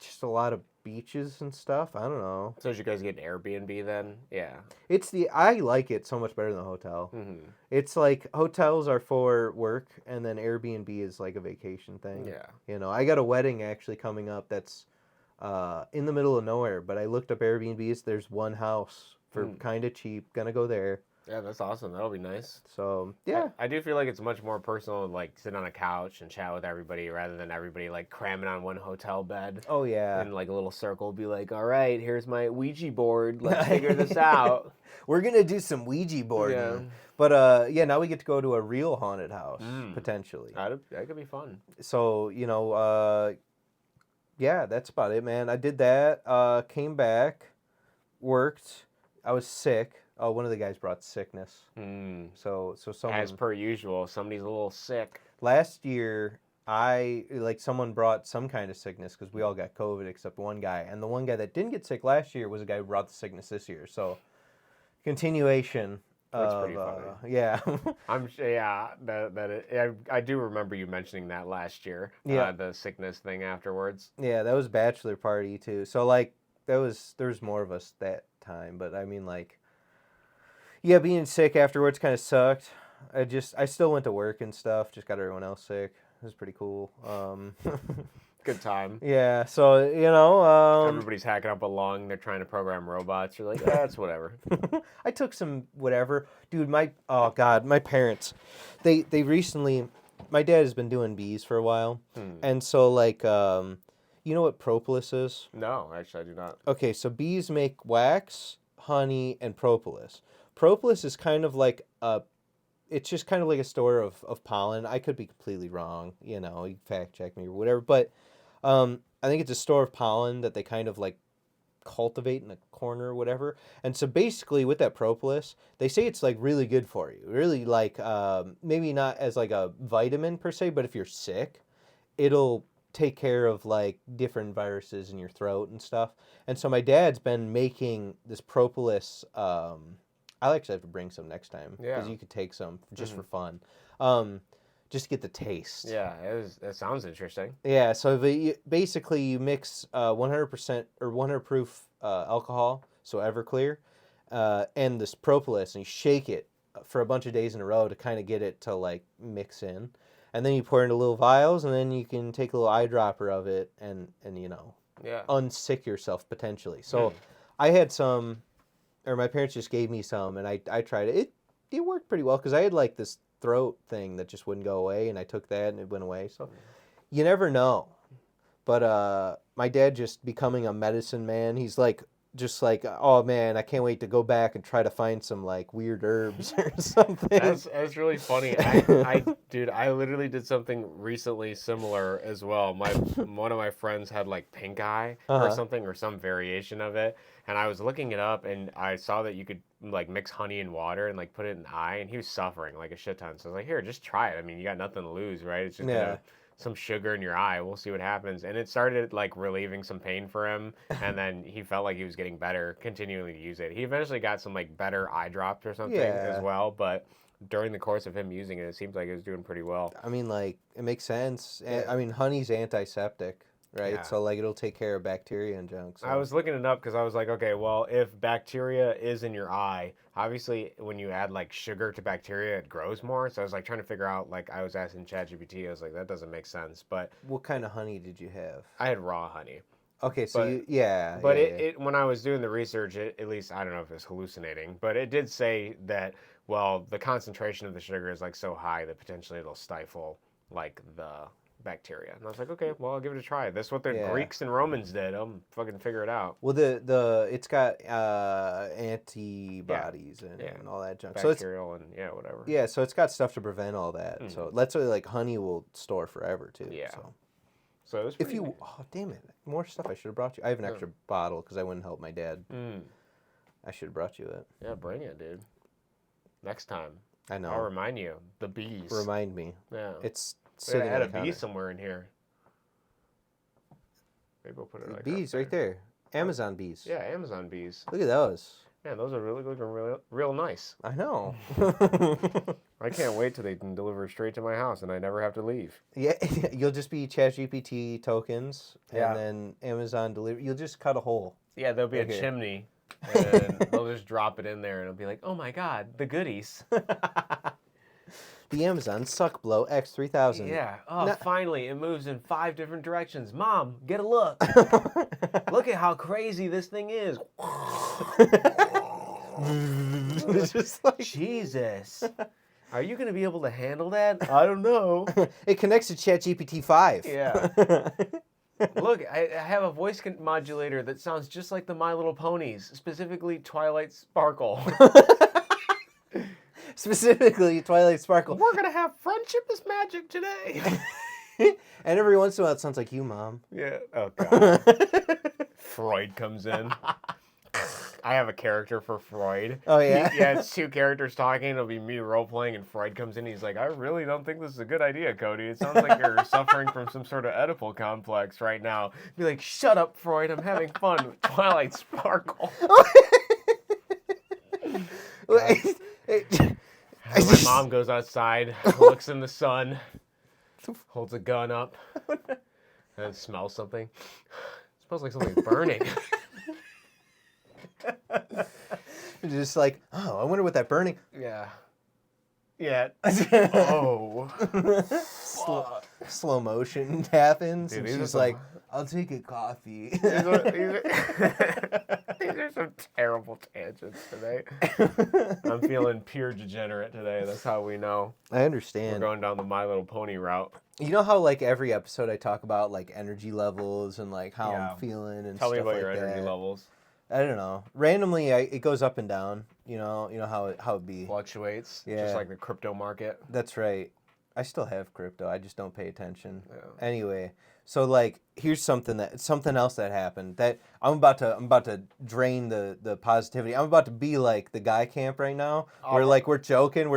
just a lot of beaches and stuff. I don't know. So did you guys get an Airbnb then? Yeah. I like it so much better than a hotel. Mm-hmm. It's like hotels are for work, and then Airbnb is like a vacation thing. Yeah. You know, I got a wedding actually coming up that's in the middle of nowhere. But I looked up Airbnbs. There's one house for kind of cheap. Gonna go there. Yeah, that's awesome. That'll be nice. So yeah, I do feel like it's much more personal to like sit on a couch and chat with everybody rather than everybody like cramming on one hotel bed. oh yeah. In like a little circle, be like, all right, here's my Ouija board. Let's figure this out. We're gonna do some Ouija boarding. Yeah. But yeah, now we get to go to a real haunted house potentially. That could be fun. So yeah, that's about it, man. I did that. Came back, worked. I was sick. Oh, one of the guys brought sickness. So someone, as per usual, somebody's a little sick. last year, someone brought some kind of sickness because we all got COVID except one guy, and the one guy that didn't get sick last year was a guy who brought the sickness this year. So continuation. That's pretty funny. Yeah. I do remember you mentioning that last year. Yeah. The sickness thing afterwards. Yeah, that was bachelor party too. So like there was more of us that time, but I mean like, yeah, being sick afterwards kind of sucked. I still went to work and stuff. Just got everyone else sick. It was pretty cool. Good time. Yeah. So Everybody's hacking up a lung. They're trying to program robots. You're like, that's whatever. I took some whatever, dude. My parents, they recently. My dad has been doing bees for a while, and so like, you know what propolis is? No, actually, I do not. Okay, so bees make wax, honey, and propolis. Propolis is kind of like it's just kind of like a store of pollen. I could be completely wrong, you fact check me or whatever, but I think it's a store of pollen that they kind of like cultivate in a corner or whatever. And so basically with that propolis, they say it's like really good for you. Really like maybe not as like a vitamin per se, but if you're sick, it'll take care of like different viruses in your throat and stuff. And so my dad's been making this propolis. I'll actually have to bring some next time because you could take some just for fun, just to get the taste. Yeah, that sounds interesting. Yeah, so basically you mix 100% or 100 proof alcohol, so Everclear, and this propolis, and you shake it for a bunch of days in a row to kind of get it to like mix in. And then you pour it into little vials, and then you can take a little eyedropper of it and unsick yourself potentially. So I had some, or my parents just gave me some, and I tried it. It worked pretty well because I had like this throat thing that just wouldn't go away, and I took that and it went away. So you never know. But my dad just becoming a medicine man, he's like, just like, oh man, I can't wait to go back and try to find some like weird herbs or something. That's really funny. Dude, I literally did something recently similar as well. One of my friends had like pink eye or something, or some variation of it, and I was looking it up and I saw that you could like mix honey and water and like put it in the eye, and he was suffering like a shit ton. So I was like, here, just try it. I mean, you got nothing to lose, right? It's just some sugar in your eye. We'll see what happens. And it started like relieving some pain for him, and then he felt like he was getting better continuing to use it. He eventually got some like better eye drops or something as well, but during the course of him using it, it seems like it was doing pretty well. I mean, like, it makes sense. I mean, honey's antiseptic, right? Yeah. So like it'll take care of bacteria and junk. So. I was looking it up because I was like, okay, well, if bacteria is in your eye, obviously when you add like sugar to bacteria, it grows more. So I was like trying to figure out, like I was asking ChatGPT, I was like, that doesn't make sense. But what kind of honey did you have? I had raw honey. Okay, so But it when I was doing the research, at least I don't know if it's hallucinating, but it did say that, well, the concentration of the sugar is like so high that potentially it'll stifle like the bacteria. And I was like, okay, well, I'll give it a try. That's what the Greeks and Romans did. I'll fucking figure it out. Well, it's got antibodies and all that junk. Bacterial and whatever. Yeah, so it's got stuff to prevent all that. So that's what like honey will store forever too. Yeah. So it was oh damn it, more stuff I should have brought you. I have an extra bottle because I wouldn't help my dad. I should have brought you it. Yeah, bring it, dude. Next time. I know. I'll remind you. The bees. Remind me. Yeah. It's sitting on the counter. Bee somewhere in here. Maybe we'll put it like bees right there. Amazon bees. Yeah, Amazon bees. Look at those. Yeah, those are really looking real nice. I know. I can't wait till they can deliver straight to my house and I never have to leave. Yeah, you'll just be ChatGPT tokens and then Amazon delivery. You'll just cut a hole. Yeah, there'll be a chimney and they'll just drop it in there and it'll be like, oh my God, the goodies. The Amazon suck blow X3000. Yeah. Oh, No- finally, it moves in 5 different directions. Mom, get a look. Look at how crazy this thing is. It's just like Jesus. Are you going to be able to handle that? I don't know. it connects to ChatGPT 5. Yeah. Look, I have a voice modulator that sounds just like the My Little Ponies, specifically Twilight Sparkle. Specifically, Twilight Sparkle. We're going to have friendship is magic today. And every once in a while, it sounds like you, Mom. Yeah. Oh, God. Freud comes in. I have a character for Freud. Oh, yeah? Yeah, it's 2 characters talking. It'll be me role-playing, and Freud comes in. He's like, I really don't think this is a good idea, Cody. It sounds like you're suffering from some sort of Oedipal complex right now. Be like, shut up, Freud. I'm having fun with Twilight Sparkle. My mom goes outside, looks in the sun, holds a gun up, and smells something. It smells like something's burning. Just like, oh, I wonder what that burning. Yeah. Yeah. Oh. Slow motion happens, Dude, and these are she's some- like, I'll take a coffee. These are some terrible tangents today. I'm feeling pure degenerate today. That's how we know. I We're understand. going down the My Little Pony route. You know how like every episode I talk about like energy levels and like how Yeah. I'm feeling and Tell me stuff about like your energy that. levels. I don't know. Randomly, it goes up and down. You know how it be. Fluctuates. Yeah. Just like the crypto market. That's right. I still have crypto. I just don't pay attention. Yeah. Anyway, so like here's something else that happened that I'm about to drain the positivity. I'm about to be like the guy camp right now. Where like we're joking.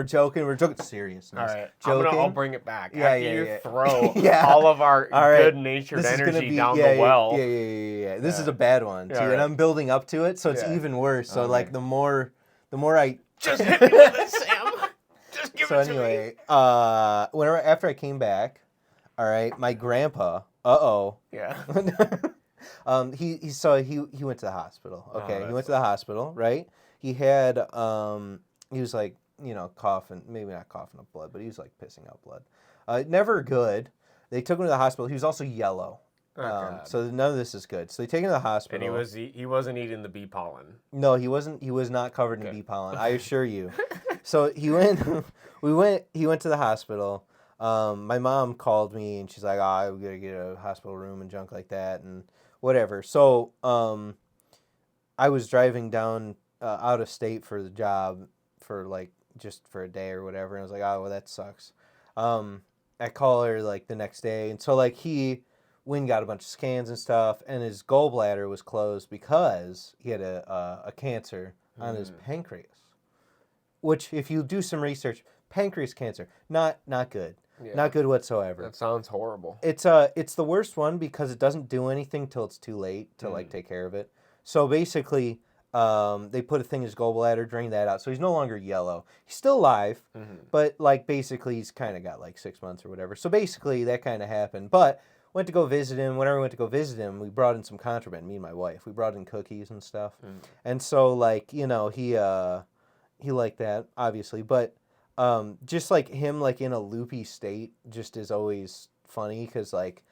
Seriousness. All right. Joking. I'll bring it back. Yeah, After yeah, you yeah. throw Yeah. all of our All right. good-natured This is gonna energy be down yeah, the well. Yeah. This is Yeah. a bad one too, Yeah, and right. I'm building up to it, so it's Yeah. even worse. So Okay. like the more I. Just hit me with it, Sam. Just give So it to me. anyway, after I came back, all right, my grandpa. Yeah. He went to the hospital. Okay, he that's went to the hospital. Right. He had he was like coughing, maybe not coughing up blood, but he was like pissing out blood. Never good. They took him to the hospital. He was also yellow. Oh, God. So none of this is good. So they take him to the hospital. And he wasn't eating the bee pollen. No, he wasn't. He was not covered in Okay. bee pollen. I assure you. So he went. He went to the hospital. My mom called me and she's like, "Oh, we gotta get a hospital room and junk like that and whatever." So I was driving down out of state for the job for like just for a day or whatever, and I was like, "Oh, well, that sucks." I call her like the next day, and so like he went and got a bunch of scans and stuff, and his gallbladder was closed because he had a cancer on his pancreas. Which, if you do some research, pancreas cancer, not good, Yeah. not good whatsoever. That sounds horrible. It's the worst one because it doesn't do anything till it's too late to like take care of it. So basically, they put a thing in his gallbladder, drain that out, so he's no longer yellow. He's still alive, but like basically he's kind of got like 6 months or whatever. So basically that kind of happened, but. Went to go visit him. Whenever we went to go visit him, we brought in some contraband. Me and my wife, we brought in cookies and stuff. And so, like he liked that obviously, but just like him, like in a loopy state, just is always funny because like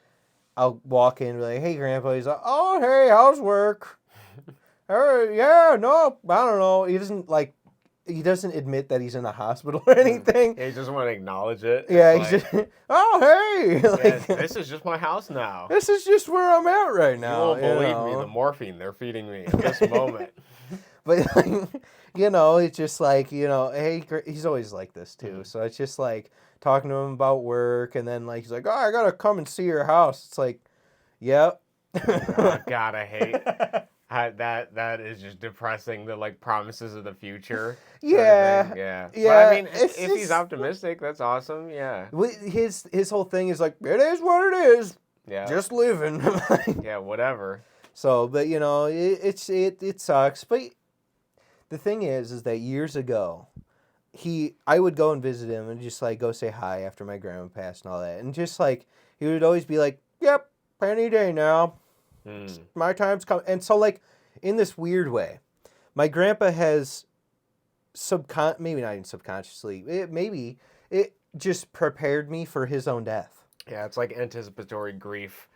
I'll walk in and be like, "Hey, Grandpa," he's like, "Oh, hey, how's work?" Yeah, no, I don't know. He doesn't admit that he's in the hospital or anything. Yeah, he doesn't want to acknowledge it. Yeah, It's he's just, "Oh, hey, yeah, this is just my house now. this is just where I'm at right You now." won't believe me, know? the morphine they're feeding me at this moment. But like, it's just like hey, he's always like this too. So it's just like talking to him about work, and then like he's like, "Oh, I gotta come and see your house." It's like, yep. Oh, God, I hate that is just depressing. The like promises of the future. sort of Yeah, thing. Yeah. yeah, But I mean, it's if he's just- optimistic, that's awesome. Yeah. His whole thing is like, it is what it is. Yeah. Just living. Yeah. Whatever. So, but it sucks. But the thing is that years ago, I would go and visit him and just like go say hi after my grandma passed and all that, and just like he would always be like, "Yep, any day now, my time's come." And so like in this weird way, my grandpa has maybe not even subconsciously, maybe it just prepared me for his own death. Yeah, it's like anticipatory grief.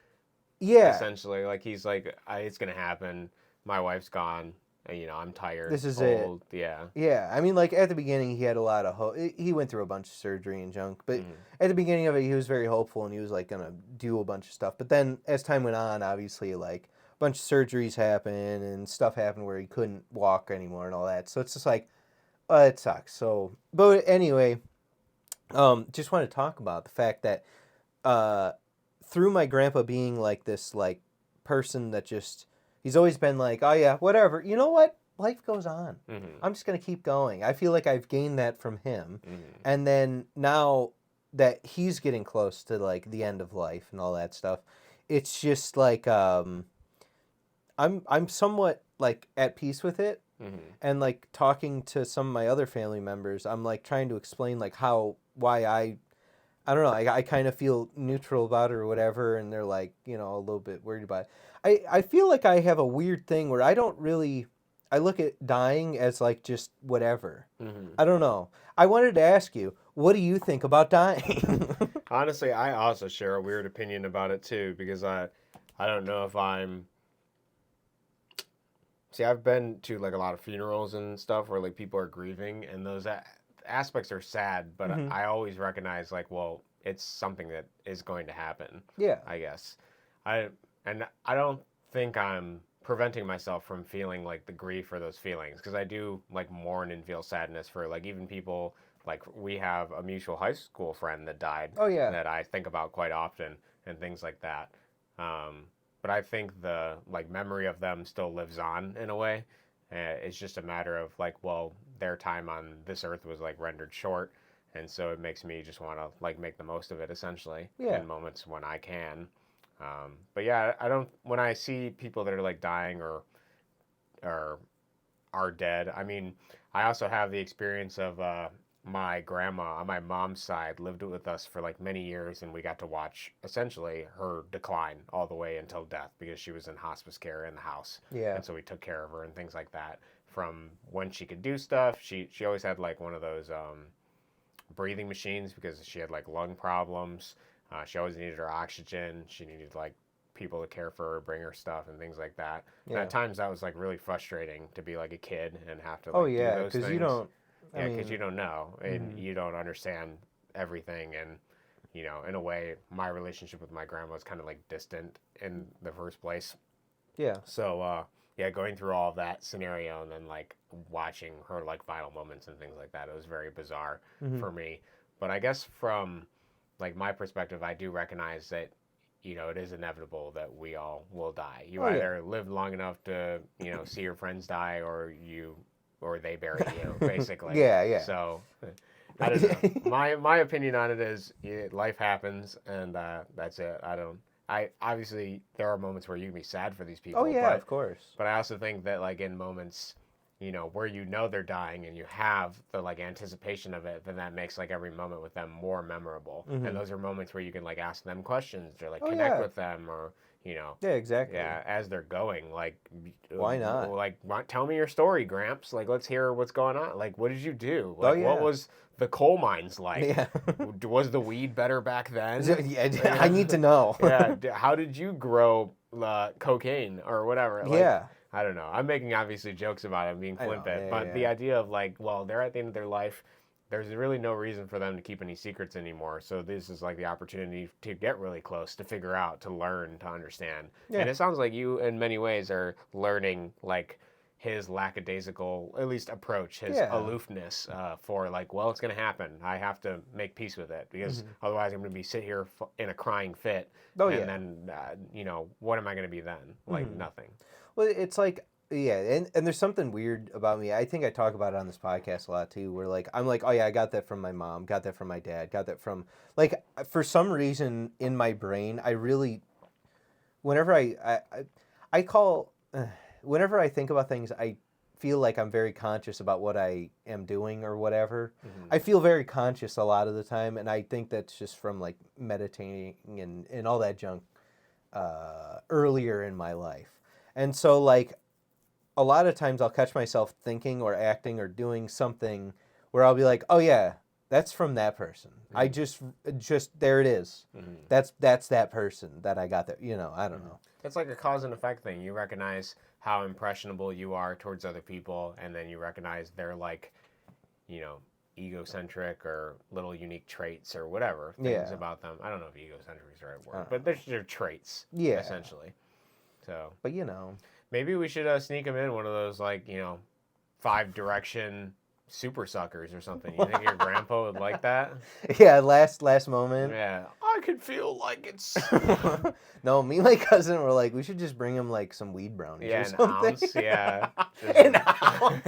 Yeah, Essentially, like he's like, it's gonna happen. My wife's gone. And, I'm tired, this is it. old. Yeah. Yeah, I mean, like at the beginning, he had a lot of hope. He went through a bunch of surgery and junk, but Mm-hmm. at the beginning of it, he was very hopeful and he was like gonna do a bunch of stuff. But then, as time went on, obviously, like a bunch of surgeries happened and stuff happened where he couldn't walk anymore and all that. So it's just like, it sucks. So, but anyway, just want to talk about the fact that uh, through my grandpa being like this, like person that just he's always been like, oh yeah, whatever. You know what? Life goes on. Mm-hmm. I'm just gonna keep going. I feel like I've gained that from him, Mm-hmm. and then now that he's getting close to like the end of life and all that stuff, it's just like I'm somewhat like at peace with it, Mm-hmm. and like talking to some of my other family members, I'm like trying to explain like why I don't know. I kind of feel neutral about it or whatever, and they're like, a little bit worried about it. I feel like I have a weird thing where I don't really. I look at dying as like just whatever. Mm-hmm. I don't know. I wanted to ask you, what do you think about dying? Honestly, I also share a weird opinion about it too, because I don't know if I'm. See, I've been to like a lot of funerals and stuff where like people are grieving, and those aspects are sad, but Mhm. I always recognize like, well, it's something that is going to happen. Yeah. I guess. I and I don't think I'm preventing myself from feeling like the grief or those feelings, because I do like mourn and feel sadness for like even people like we have a mutual high school friend that died Oh yeah. that I think about quite often and things like that. But I think the like memory of them still lives on in a way. It's just a matter of like, well, their time on this earth was like rendered short, and so it makes me just want to like make the most of it essentially Yeah. in moments when I can. But yeah, I don't. When I see people that are like dying or are dead, I mean, I also have the experience of my grandma on my mom's side lived with us for like many years, and we got to watch essentially her decline all the way until death because she was in hospice care in the house, Yeah. and so we took care of her and things like that. From when she could do stuff, she always had like one of those breathing machines because she had like lung problems. She always needed her oxygen. She needed like people to care for her, bring her stuff, and things like that. And Yeah. at times that was like really frustrating to be like a kid and have to Oh like do yeah, those because things. you don't. Yeah, because you don't know and Mhm. you don't understand everything. And in a way, my relationship with my grandma was kind of like distant in the first place. Yeah. So yeah, going through all of that scenario and then like watching her like final moments and things like that, it was very bizarre Mhm. for me. But I guess from like my perspective, I do recognize that it is inevitable that we all will die. You Oh yeah. either live long enough to see your friends die, or they bury you, basically. Yeah. Yeah. So I don't know. My opinion on it is life happens, and that's it. I obviously there are moments where you can be sad for these people, Oh yeah, of course. but I also think that like in moments, where they're dying and you have the like anticipation of it, then that makes like every moment with them more memorable. Mhm. And those are moments where you can like ask them questions or like Oh connect yeah. with them or Yeah, exactly. yeah, as they're going, like, Why not? like, tell me your story, Gramps. Like, let's hear what's going on. Like, what did you do? Oh Like, what yeah. was the coal mines like? Yeah. Was the weed better back then? Yeah, I need to know. Yeah. How did you grow cocaine or whatever? Like, Yeah. I don't know. I'm making obviously jokes about it and being I know. flippant, Yeah, but the yeah. idea of like, well, they're at the end of their life. There's really no reason for them to keep any secrets anymore. So this is like the opportunity to get really close, to figure out, to learn, to understand. Yeah. And it sounds like you, in many ways, are learning like his lackadaisical, at least approach, his Yeah. aloofness for like, well, it's going to happen. I have to make peace with it because otherwise I'm going to be sit here in a crying fit. Oh and yeah. then, what am I going to be then? Like nothing. Well, it's like, yeah, and there's something weird about me. I think I talk about it on this podcast a lot too, where like I'm like, oh yeah, I got that from my mom, got that from my dad, got that from like for some reason in my brain, I really, whenever I call, whenever I think about things, I feel like I'm very conscious about what I am doing or whatever. I feel very conscious a lot of the time, and I think that's just from like meditating and all that junk earlier in my life. And so like a lot of times I'll catch myself thinking or acting or doing something where I'll be like, oh yeah, That's from that person. I just there it is. That's that person that I got there. I don't know. It's like a cause and effect thing. You recognize how impressionable you are towards other people, and then you recognize their like, egocentric or little unique traits or whatever things about them. I don't know if egocentric is the right word, but they're just traits, essentially. So, but maybe we should sneak them in one of those like 5 Direction super suckers or something. You think your grandpa would like that? Yeah, last moment. Yeah, I could feel like it's. No, me and my cousin were like, we should just bring him like some weed brownies or something. Ounce, yeah. An ounce.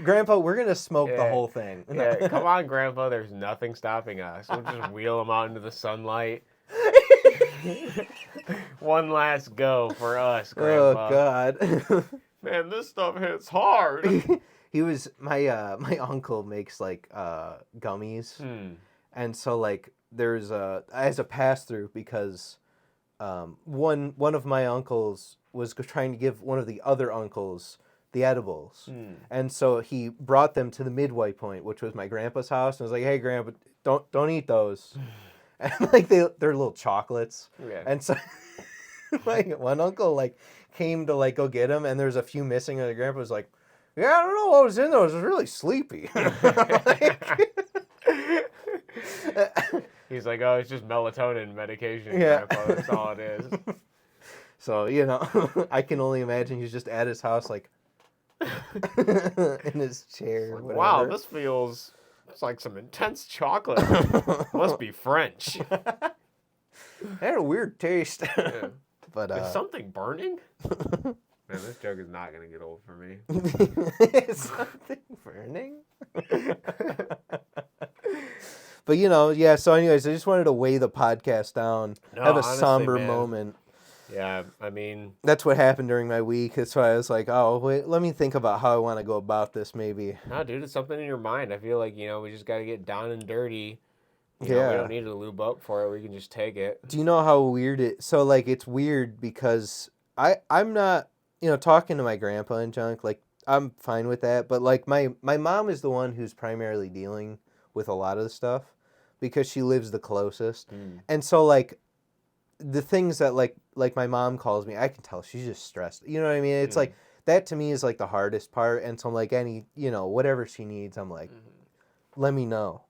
Grandpa, we're gonna smoke the whole thing. Yeah, come on, Grandpa. There's nothing stopping us. We'll just wheel him out into the sunlight. One last go for us, Grandpa. Oh God. Man, this stuff hits hard. He was my uncle makes like gummies, and so like there's as a pass through because one of my uncles was trying to give one of the other uncles the edibles, and so he brought them to the midway point, which was my grandpa's house, and was like, "Hey, Grandpa, don't eat those," and like they're little chocolates, and so like one uncle like came to like go get them, and there's a few missing, and the grandpa was like, yeah, I don't know what was in those. I was really sleepy. He's like, oh, it's just melatonin medication, Grandpa. That's all it is. So, I can only imagine he's just at his house, like, in his chair. Like, wow, this feels it's like some intense chocolate. Must be French. It had a weird taste. Yeah. But, is something burning? Man, this joke is not going to get old for me. Is something burning? But, so anyways, I just wanted to weigh the podcast down, have a honestly, somber moment. Yeah, I mean... That's what happened during my week. That's why I was like, oh, wait, let me think about how I want to go about this maybe. No, dude, it's something in your mind. I feel like, we just got to get down and dirty. We don't need to lube up for it. We can just take it. Do you know how weird it... So, like, it's weird because I'm not... talking to my grandpa and junk, like, I'm fine with that. But, like, my mom is the one who's primarily dealing with a lot of the stuff because she lives the closest. And so, like, the things that, like my mom calls me, I can tell she's just stressed. You know what I mean? It's like, that to me is, like, the hardest part. And so, I'm like, whatever she needs, I'm like, let me know,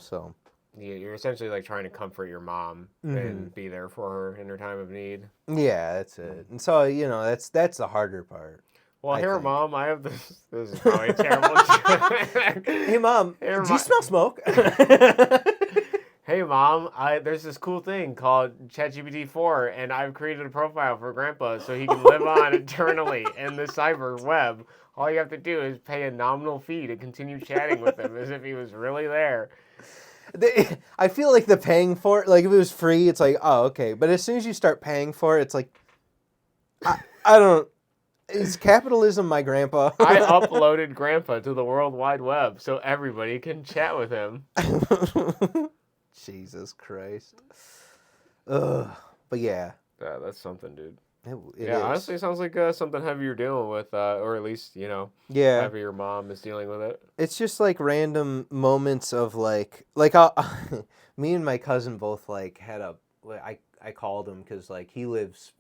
so... Yeah, you're essentially like trying to comfort your mom and be there for her in her time of need. Yeah, that's it. And so, that's the harder part. Well, here, Mom, I have this is probably terrible. Hey, Mom, do you smell smoke? Hey, Mom, there's this cool thing called ChatGPT 4, and I've created a profile for Grandpa so he can live on eternally in the cyber web. All you have to do is pay a nominal fee to continue chatting with him as if he was really there. I feel like the paying for it, like if it was free, it's like, oh, okay. But as soon as you start paying for it, it's like, I don't, is capitalism my grandpa? I uploaded Grandpa to the World Wide Web so everybody can chat with him. Jesus Christ. Ugh. But yeah. Yeah, that's something, dude. It is. Honestly, it sounds like something heavy you're dealing with, or at least, heavy your mom is dealing with it. It's just like random moments of like me and my cousin both like had I called him because like he lives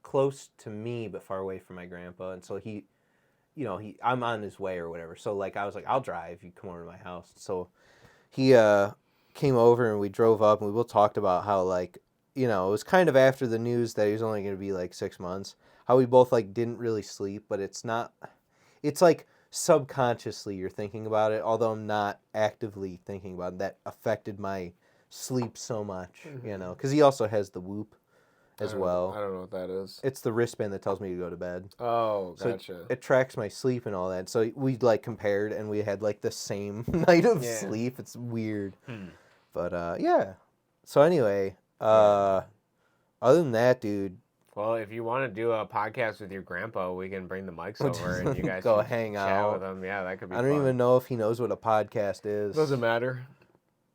close to me but far away from my grandpa, and so I'm on his way or whatever. So like I was like, I'll drive, you come over to my house. So he came over and we drove up and we both talked about how like, it was kind of after the news that he was only going to be like 6 months, how we both like didn't really sleep, but it's like subconsciously you're thinking about it, although I'm not actively thinking about it. That affected my sleep so much, because he also has the Whoop as well. I don't know what that is. It's the wristband that tells me to go to bed. Oh, so gotcha. It tracks my sleep and all that. So we like compared and we had like the same night of sleep. It's weird. But yeah. So anyway, other than that, dude. Well, if you want to do a podcast with your grandpa, we can bring the mics over and you guys go can hang chat out with him. Yeah, that could be I don't even know if he knows what a podcast is. Doesn't matter.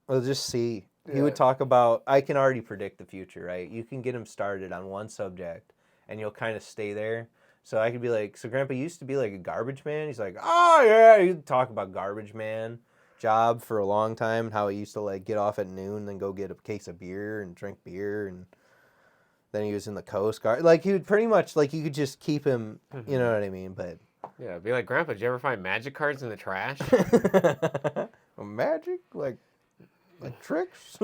We'll just see. He would talk about, I can already predict the future, right? You can get him started on one subject and you'll kind of stay there. So I could be like, so Grandpa used to be like a garbage man? He's like, oh yeah, he'd talk about garbage man. job for a long time, and how he used to like get off at noon and then go get a case of beer and drink beer, and then he was in the Coast Guard. Like he would pretty much like you could just keep him, you know what I mean? But Yeah, be like, Grandpa, did you ever find magic cards in the trash? magic, like tricks.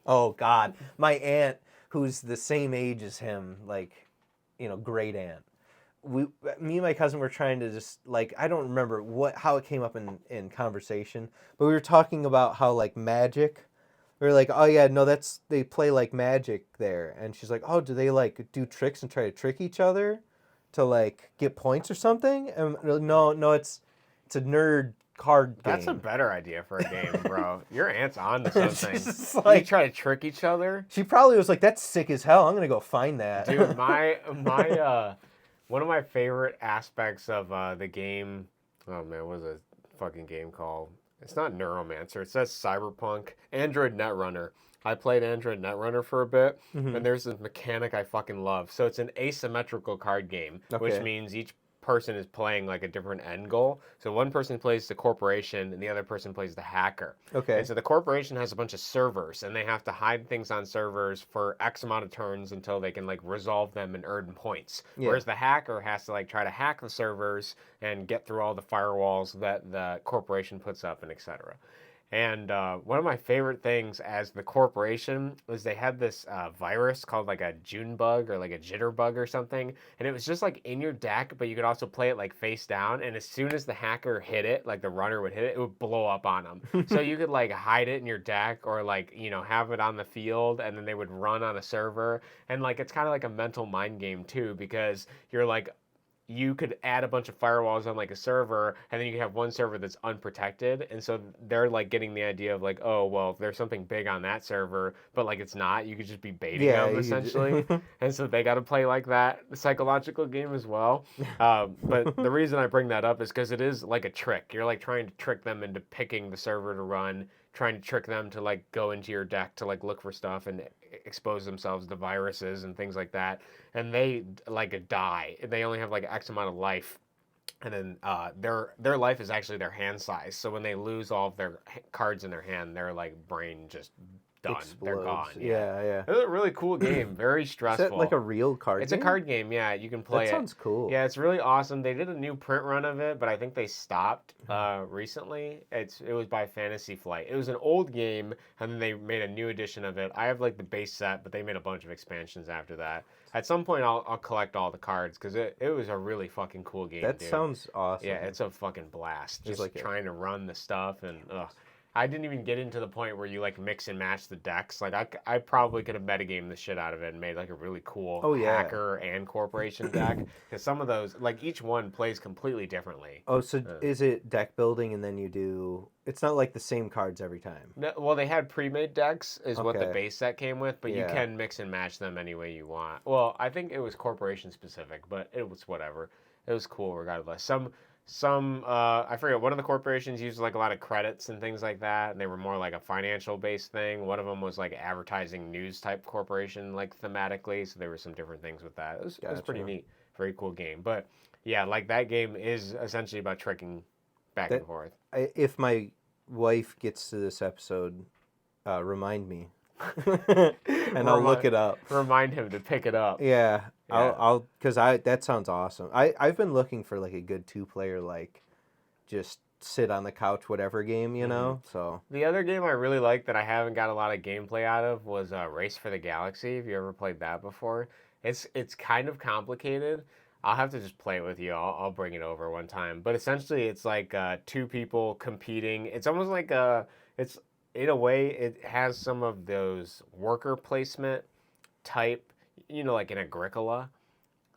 Oh God, my aunt, who's the same age as him, like, great aunt. Me and my cousin were trying to just like I don't remember how it came up in conversation, but we were talking about how like magic. We were like, oh yeah, no, they play like magic there, and she's like, oh, do they like do tricks and try to trick each other to like get points or something? And no, it's a nerd card game. That's a better idea for a game, bro. Your aunt's on to something. Like, you try to trick each other. She probably was like, "That's sick as hell. I'm gonna go find that." Dude, my one of my favorite aspects of the game. Oh man, what was a fucking game called? It's not Neuromancer. It says Cyberpunk. Android Netrunner. I played Android Netrunner for a bit, and there's this mechanic I fucking love. So it's an asymmetrical card game, which means each person is playing like a different end goal. So one person plays the corporation and the other person plays the hacker. Okay. And so the corporation has a bunch of servers and they have to hide things on servers for X amount of turns until they can like resolve them and earn points. Yeah. Whereas the hacker has to like try to hack the servers and get through all the firewalls that the corporation puts up and etc. And one of my favorite things as the corporation was they had this virus called like a June bug or like a jitter bug or something. And it was just like in your deck, but you could also play it like face down. And as soon as the hacker hit it, like the runner would hit it, it would blow up on them. So you could like hide it in your deck or like, have it on the field and then they would run on a server. And like it's kind of like a mental mind game too, because you're like, you could add a bunch of firewalls on like a server and then you can have one server that's unprotected, and so they're like getting the idea of like, oh well, if there's something big on that server but like it's not, you could just be baiting them essentially. And so they got to play like that psychological game as well. But the reason I bring that up is because it is like a trick. You're like trying to trick them into picking the server to run, trying to trick them to like go into your deck to like look for stuff and expose themselves to viruses and things like that, and they like die. They only have like X amount of life, and then their life is actually their hand size. So when they lose all of their cards in their hand, their like brain just done. Explodes. They're gone. Yeah. It's a really cool game. Very stressful. Is that like a real card game? It's a card game, yeah. You can play it. That sounds cool. Yeah, it's really awesome. They did a new print run of it, but I think they stopped recently. It was by Fantasy Flight. It was an old game, and then they made a new edition of it. I have like the base set, but they made a bunch of expansions after that. At some point, I'll collect all the cards, because it was a really fucking cool game, That dude. sounds awesome. Yeah, it's a fucking blast. Just like trying to run the stuff, and I didn't even get into the point where you like mix and match the decks. Like I probably could have metagamed the shit out of it and made like a really cool hacker and corporation deck. Because some of those, like each one plays completely differently. Oh, so is it deck building and then you do? It's not like the same cards every time. No, well, they had pre-made decks is what the base set came with, but you can mix and match them any way you want. Well, I think it was corporation specific, but it was whatever. It was cool regardless. Some I forget, one of the corporations used like a lot of credits and things like that, and they were more like a financial based thing. One of them was like advertising news type corporation, like thematically, so there were some different things with that. It was pretty neat. Very cool game. But yeah, like that game is essentially about tricking back and forth. If my wife gets to this episode, remind me. And I'll look it up. Remind him to pick it up. Yeah. I'll because that sounds awesome. I've been looking for like a good 2-player, like just sit on the couch whatever game, you know. So the other game I really like that I haven't got a lot of gameplay out of was Race for the Galaxy. Have you ever played that before? It's kind of complicated. I'll have to just play it with you. I'll bring it over one time. But essentially, it's like 2 people competing. It's almost like it's in a way it has some of those worker placement type. Like in Agricola.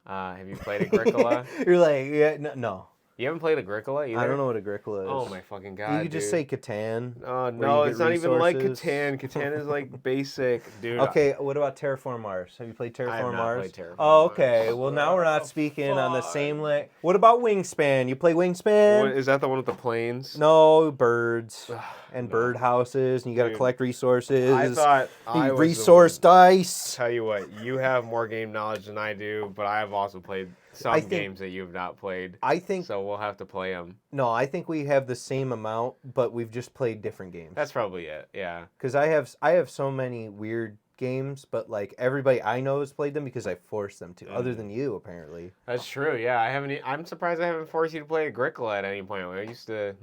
Have you played Agricola? You're like, yeah, no. You haven't played Agricola either? I don't know what Agricola is. Oh my fucking god, You could just say Catan. No, it's not even like Catan. Catan is like basic, dude. Okay, what about Terraform Mars? Have you played Terraform I have not Mars? played Terraform Oh, okay. Well, now we're not speaking on the same What about Wingspan? You play Wingspan? Is that the one with the planes? No, birds and bird houses, and you got to collect resources. I thought I was resource dice. Tell you what, you have more game knowledge than I do, but I have also played some games that you've not played. I think so. We'll have to play them. No, I think we have the same amount, but we've just played different games. That's probably it. Yeah. Because I have so many weird games, but like everybody I know has played them because I forced them to. Other than you, apparently. That's true. Yeah, I haven't. I'm surprised I haven't forced you to play Agricola at any point. I used to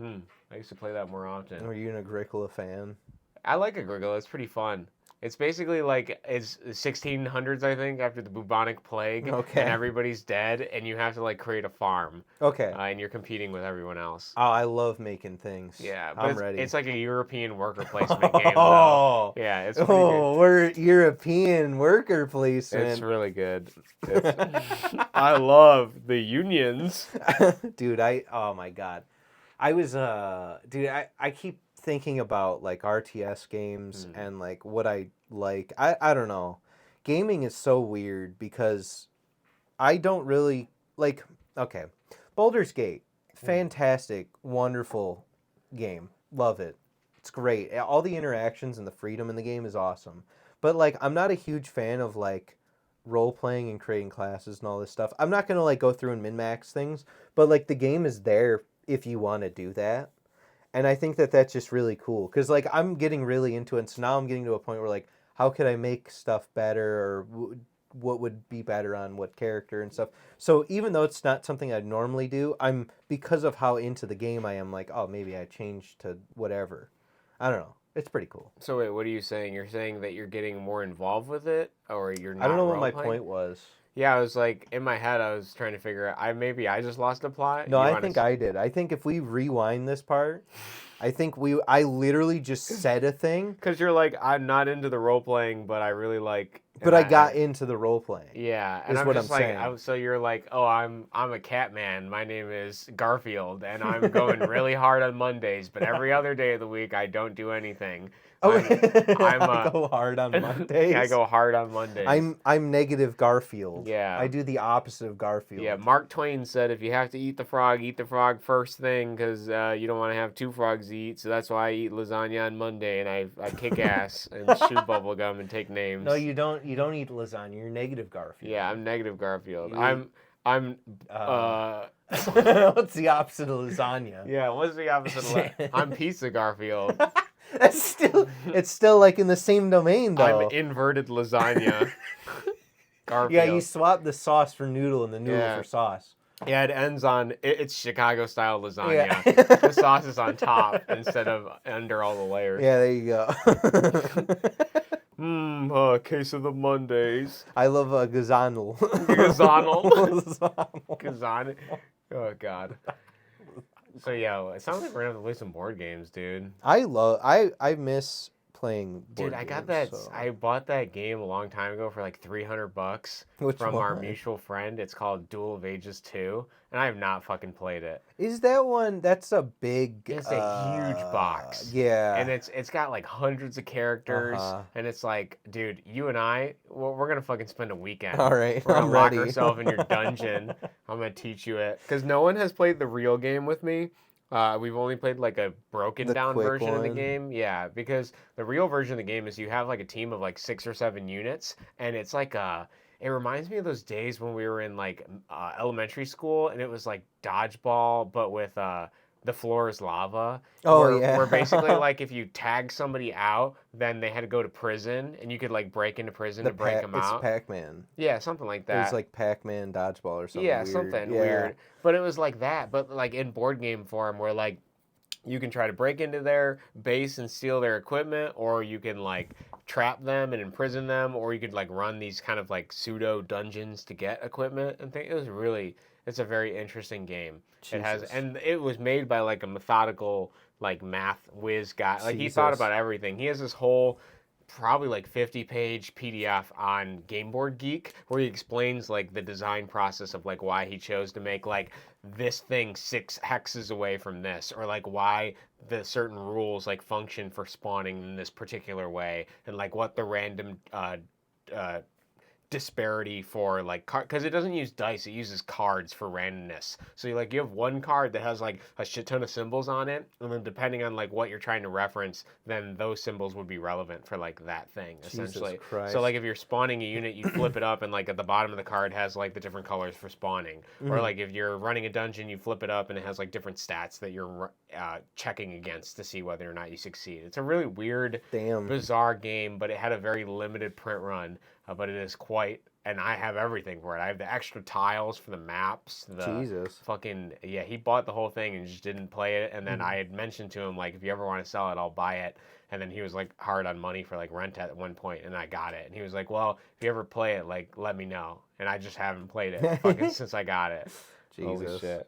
play that more often. Are you an Agricola fan? I like Agricola. It's pretty fun. It's basically like it's 1600s, I think, after the bubonic plague, and everybody's dead, and you have to like create a farm. Okay. And you're competing with everyone else. Oh, I love making things. Yeah, but I'm ready. It's like a European worker placement game. Though. Yeah, it's pretty good. We're European worker placement. It's really good. I love the unions. Dude, oh my god. I was dude, I keep thinking about like RTS games and like what I like. I don't know. Gaming is so weird because I don't really like, okay. Baldur's Gate, fantastic, wonderful game. Love it. It's great. All the interactions and the freedom in the game is awesome. But like I'm not a huge fan of like role playing and creating classes and all this stuff. I'm not going to like go through and min-max things, but like the game is there if you want to do that. And I think that that's just really cool because like I'm getting really into it. And so now I'm getting to a point where like, how could I make stuff better, or what would be better on what character and stuff. So even though it's not something I'd normally do, because of how into the game I am, like, oh, maybe I changed to whatever. I don't know. It's pretty cool. So wait, what are you saying? You're saying that you're getting more involved with it, or you're not? I don't know what my point was. Yeah, I was like, in my head, I was trying to figure out, maybe I just lost a plot. No, I think I did. I think if we rewind this part, I think I literally just said a thing. Because you're like, I'm not into the role-playing, but I really like... But I got into the role-playing. Yeah, and I'm just like, so you're like, oh, I'm a cat man. My name is Garfield, and I'm going really hard on Mondays, but every other day of the week, I don't do anything. I go hard on Mondays. Yeah, I go hard on Mondays. I'm negative Garfield. Yeah. I do the opposite of Garfield. Yeah, Mark Twain said if you have to eat the frog first thing because you don't want to have two frogs to eat. So that's why I eat lasagna on Monday and I kick ass and chew bubble gum and take names. No, you don't eat lasagna. You're negative Garfield. Yeah, I'm negative Garfield. I'm what's the opposite of lasagna? Yeah, what's the opposite of I'm pizza Garfield. It's still like in the same domain though. I'm inverted lasagna. Garfield. Yeah, you swap the sauce for noodle and the noodle for sauce. Yeah, it ends on it's Chicago style lasagna. Yeah. The sauce is on top instead of under all the layers. Yeah, there you go. Case of the Mondays. I love gazanel. Gazanel. Oh God. So yeah, it sounds like we're gonna have to play some board games, dude. I miss playing board games. I got that. So. I bought that game a long time ago for like $300 from our mutual friend. It's called Duel of Ages 2, and I have not fucking played it. Is that one? That's a big. It's a huge box. Yeah. And it's got like hundreds of characters, and it's like, dude, you and we're gonna fucking spend a weekend. All right, we're gonna lock ourselves in your dungeon. I'm gonna teach you it because no one has played the real game with me. We've only played like a broken down version of the game. Yeah, because the real version of the game is you have like a team of like 6 or 7 units, and it's like it reminds me of those days when we were in like elementary school, and it was like dodgeball, but with the floor is lava. Where basically like if you tag somebody out, then they had to go to prison, and you could like break into prison to break them out. It's Pac-Man. Yeah, something like that. It was like Pac-Man dodgeball or something. Yeah, something weird. But it was like that, but like in board game form, where like you can try to break into their base and steal their equipment, or you can like trap them and imprison them, or you could like run these kind of like pseudo dungeons to get equipment and things. It's a very interesting game. Jesus. It was made by like a methodical like math whiz guy. Like he thought about everything. He has this whole probably like 50-page PDF on Game Board Geek where he explains like the design process of like why he chose to make like this thing 6 hexes away from this, or like why the certain rules like function for spawning in this particular way, and like what the random disparity for like because it doesn't use dice, it uses cards for randomness. So you have one card that has like a shit ton of symbols on it, and then depending on like what you're trying to reference, then those symbols would be relevant for like that thing essentially. Jesus Christ. So like if you're spawning a unit, you flip it up, and like at the bottom of the card has like the different colors for spawning. Or like if you're running a dungeon, you flip it up and it has like different stats that you're checking against to see whether or not you succeed. It's a really weird, bizarre game, but it had a very limited print run. But it is quite, and I have everything for it. I have the extra tiles for the maps. Jesus. Fucking, yeah, he bought the whole thing and just didn't play it. And then I had mentioned to him, like, if you ever want to sell it, I'll buy it. And then he was, like, hard on money for, like, rent at one point, and I got it. And he was like, well, if you ever play it, like, let me know. And I just haven't played it fucking since I got it. Jesus. Holy shit.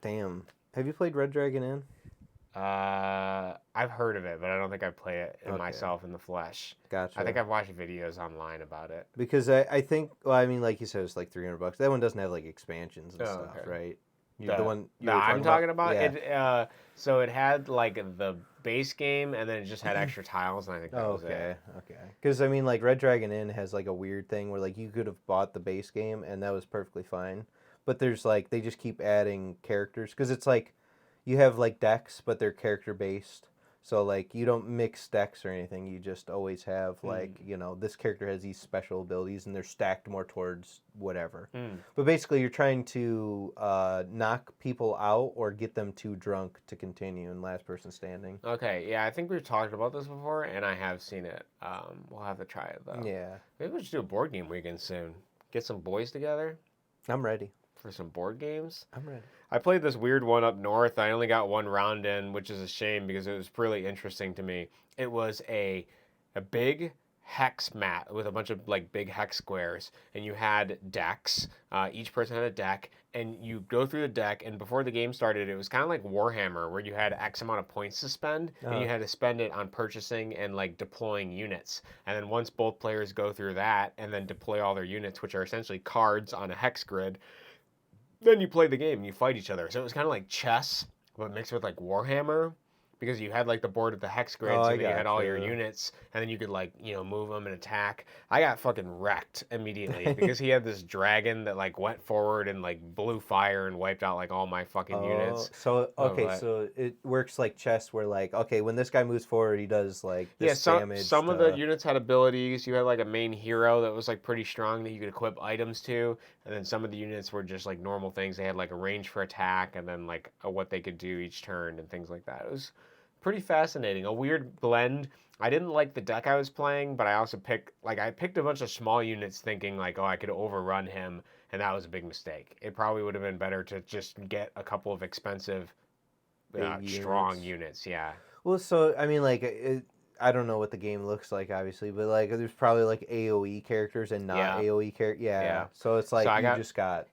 Damn. Have you played Red Dragon Inn? I've heard of it, but I don't think I've played it myself in the flesh. Gotcha. I think I've watched videos online about it. Because I think, well, I mean, like you said, it's like $300. That one doesn't have like expansions and stuff, right? The one I'm talking about? Yeah. It, so it had like the base game, and then it just had extra tiles, and I think that was it. Okay. Because I mean, like Red Dragon Inn has like a weird thing where like you could have bought the base game, and that was perfectly fine. But there's like they just keep adding characters because it's like. You have like decks, but they're character based. So like you don't mix decks or anything. You just always have like this character has these special abilities and they're stacked more towards whatever. But basically, you're trying to knock people out or get them too drunk to continue in last person standing. Okay, yeah, I think we've talked about this before, and I have seen it. We'll have to try it though. Yeah. Maybe we should do a board game weekend soon. Get some boys together. I'm ready. For some board games? I'm ready. I played this weird one up north. I only got one round in, which is a shame because it was really interesting to me. It was a big hex mat with a bunch of like big hex squares, and you had decks. Each person had a deck, and you go through the deck, and before the game started, it was kind of like Warhammer, where you had X amount of points to spend, and you had to spend it on purchasing and like deploying units. And then once both players go through that, and then deploy all their units, which are essentially cards on a hex grid, then you play the game and you fight each other. So it was kind of like chess, but mixed with like Warhammer, because you had like the board of the hex grids, and then you had all your units, and then you could like move them and attack. I got fucking wrecked immediately because he had this dragon that like went forward and like blew fire and wiped out like all my fucking units. So so it works like chess, where like when this guy moves forward, he does like this damage. Some of the units had abilities. You had like a main hero that was like pretty strong that you could equip items to, and then some of the units were just like normal things. They had like a range for attack, and then like what they could do each turn and things like that. It was pretty fascinating. A weird blend. I didn't like the deck I was playing, but I also picked a bunch of small units thinking like, I could overrun him, and that was a big mistake. It probably would have been better to just get a couple of expensive, strong units. Yeah. Well, so I mean, like, I don't know what the game looks like, obviously, but like, there's probably like AOE characters and not AOE characters. Yeah. So it's like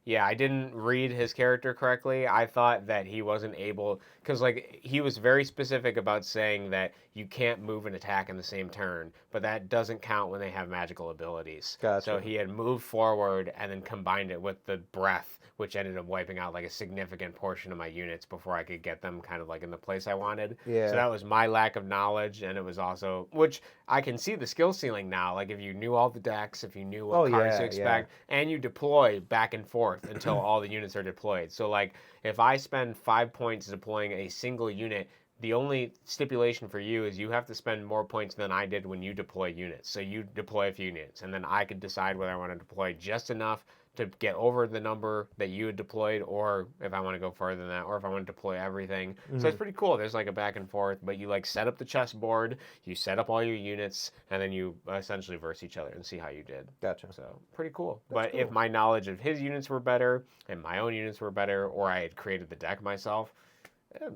Yeah, I didn't read his character correctly. I thought that he wasn't able, because like he was very specific about saying that you can't move and attack in the same turn, but that doesn't count when they have magical abilities. Gotcha. So he had moved forward and then combined it with the breath, which ended up wiping out like a significant portion of my units before I could get them kind of like in the place I wanted. Yeah. So that was my lack of knowledge, and it was also, which I can see the skill ceiling now. Like if you knew all the decks, if you knew what cards to expect, and you deploy back and forth until all the units are deployed. So like if I spend 5 points deploying a single unit, the only stipulation for you is you have to spend more points than I did when you deploy units. So you deploy a few units, and then I could decide whether I want to deploy just enough to get over the number that you had deployed, or if I want to go further than that, or if I want to deploy everything. So it's pretty cool. There's like a back and forth, but you like set up the chessboard, you set up all your units, and then you essentially verse each other and see how you did. Gotcha. So pretty cool. But if my knowledge of his units were better and my own units were better, or I had created the deck myself,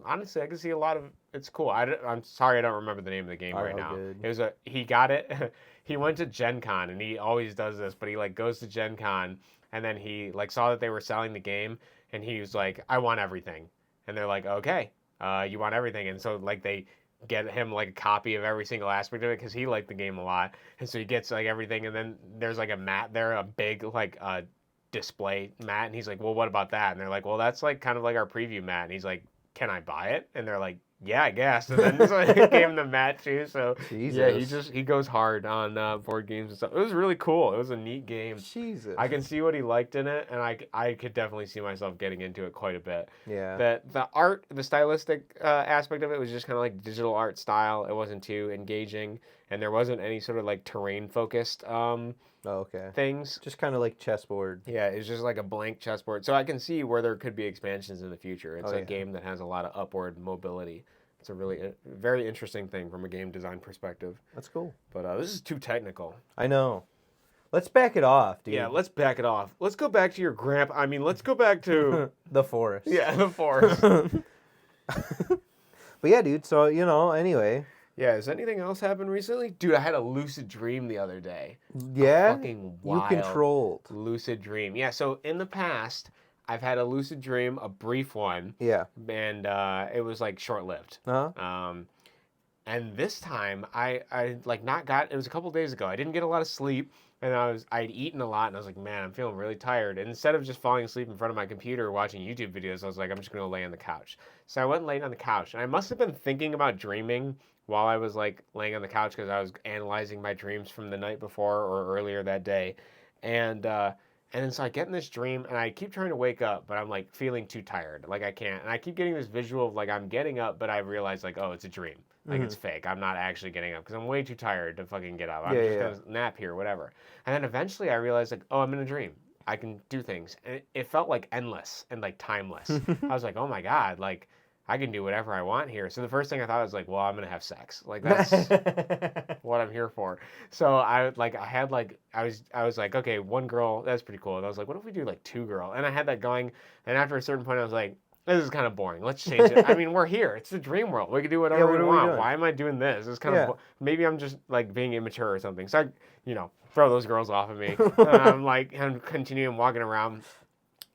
honestly, I can see a lot of it's cool. I'm sorry I don't remember the name of the game right now. Good. It was he got it. He went to Gen Con, and he always does this, but he like goes to Gen Con, and then he like saw that they were selling the game, and he was like, I want everything. And they're like, okay, you want everything. And so like they get him like a copy of every single aspect of it because he liked the game a lot. And so he gets like everything, and then there's like a mat there, a big like display mat, and he's like, well, what about that? And they're like, well, that's like kind of like our preview mat. And he's like, can I buy it? And they're like, Yeah, I guess. And then so he gave him the mat too. So yeah, Jesus. he goes hard on board games and stuff. It was really cool. It was a neat game. Jesus. I can see what he liked in it, and I could definitely see myself getting into it quite a bit. Yeah. The art, the stylistic aspect of it was just kind of like digital art style. It wasn't too engaging, and there wasn't any sort of like terrain focused Oh, okay. things. Just kind of like chessboard. Yeah, it's just like a blank chessboard. So I can see where there could be expansions in the future. It's Oh, a yeah. game that has a lot of upward mobility. It's a really very interesting thing from a game design perspective. That's cool. But this is too technical. I know. Let's back it off, dude. Yeah, let's back it off. Let's go back to your grandpa. I mean, let's go back to the forest. yeah, the forest. But yeah, dude. So anyway. Yeah, has anything else happened recently? Dude, I had a lucid dream the other day. Yeah. A fucking wild You controlled. lucid dream. Yeah, so in the past, I've had a lucid dream, a brief one. Yeah. And it was like short-lived. Uh-huh. And this time I like not got. It was a couple days ago. I didn't get a lot of sleep, and I'd eaten a lot, and I was like, man, I'm feeling really tired. And instead of just falling asleep in front of my computer watching YouTube videos, I was like, I'm just gonna lay on the couch. So I went and laid on the couch, and I must have been thinking about dreaming while I was like laying on the couch because I was analyzing my dreams from the night before or earlier that day, and then so I get in this dream and I keep trying to wake up, but I'm like feeling too tired. Like I can't. And I keep getting this visual of like I'm getting up, but I realize like, oh, it's a dream. Like it's fake. I'm not actually getting up because I'm way too tired to fucking get up. I'm just gonna nap here, whatever. And then eventually I realized like, oh, I'm in a dream. I can do things. And it felt like endless and like timeless. I was like, oh my God, like I can do whatever I want here. So the first thing I thought was like, well, I'm gonna have sex. Like that's what I'm here for. So I was like, okay, one girl, that's pretty cool. And I was like, what if we do like two girl? And I had that going. And after a certain point, I was like, this is kind of boring. Let's change it. I mean, we're here. It's the dream world. We can do whatever we want. Why am I doing this? It's kind of maybe I'm just like being immature or something. So I, throw those girls off of me. I'm continuing walking around.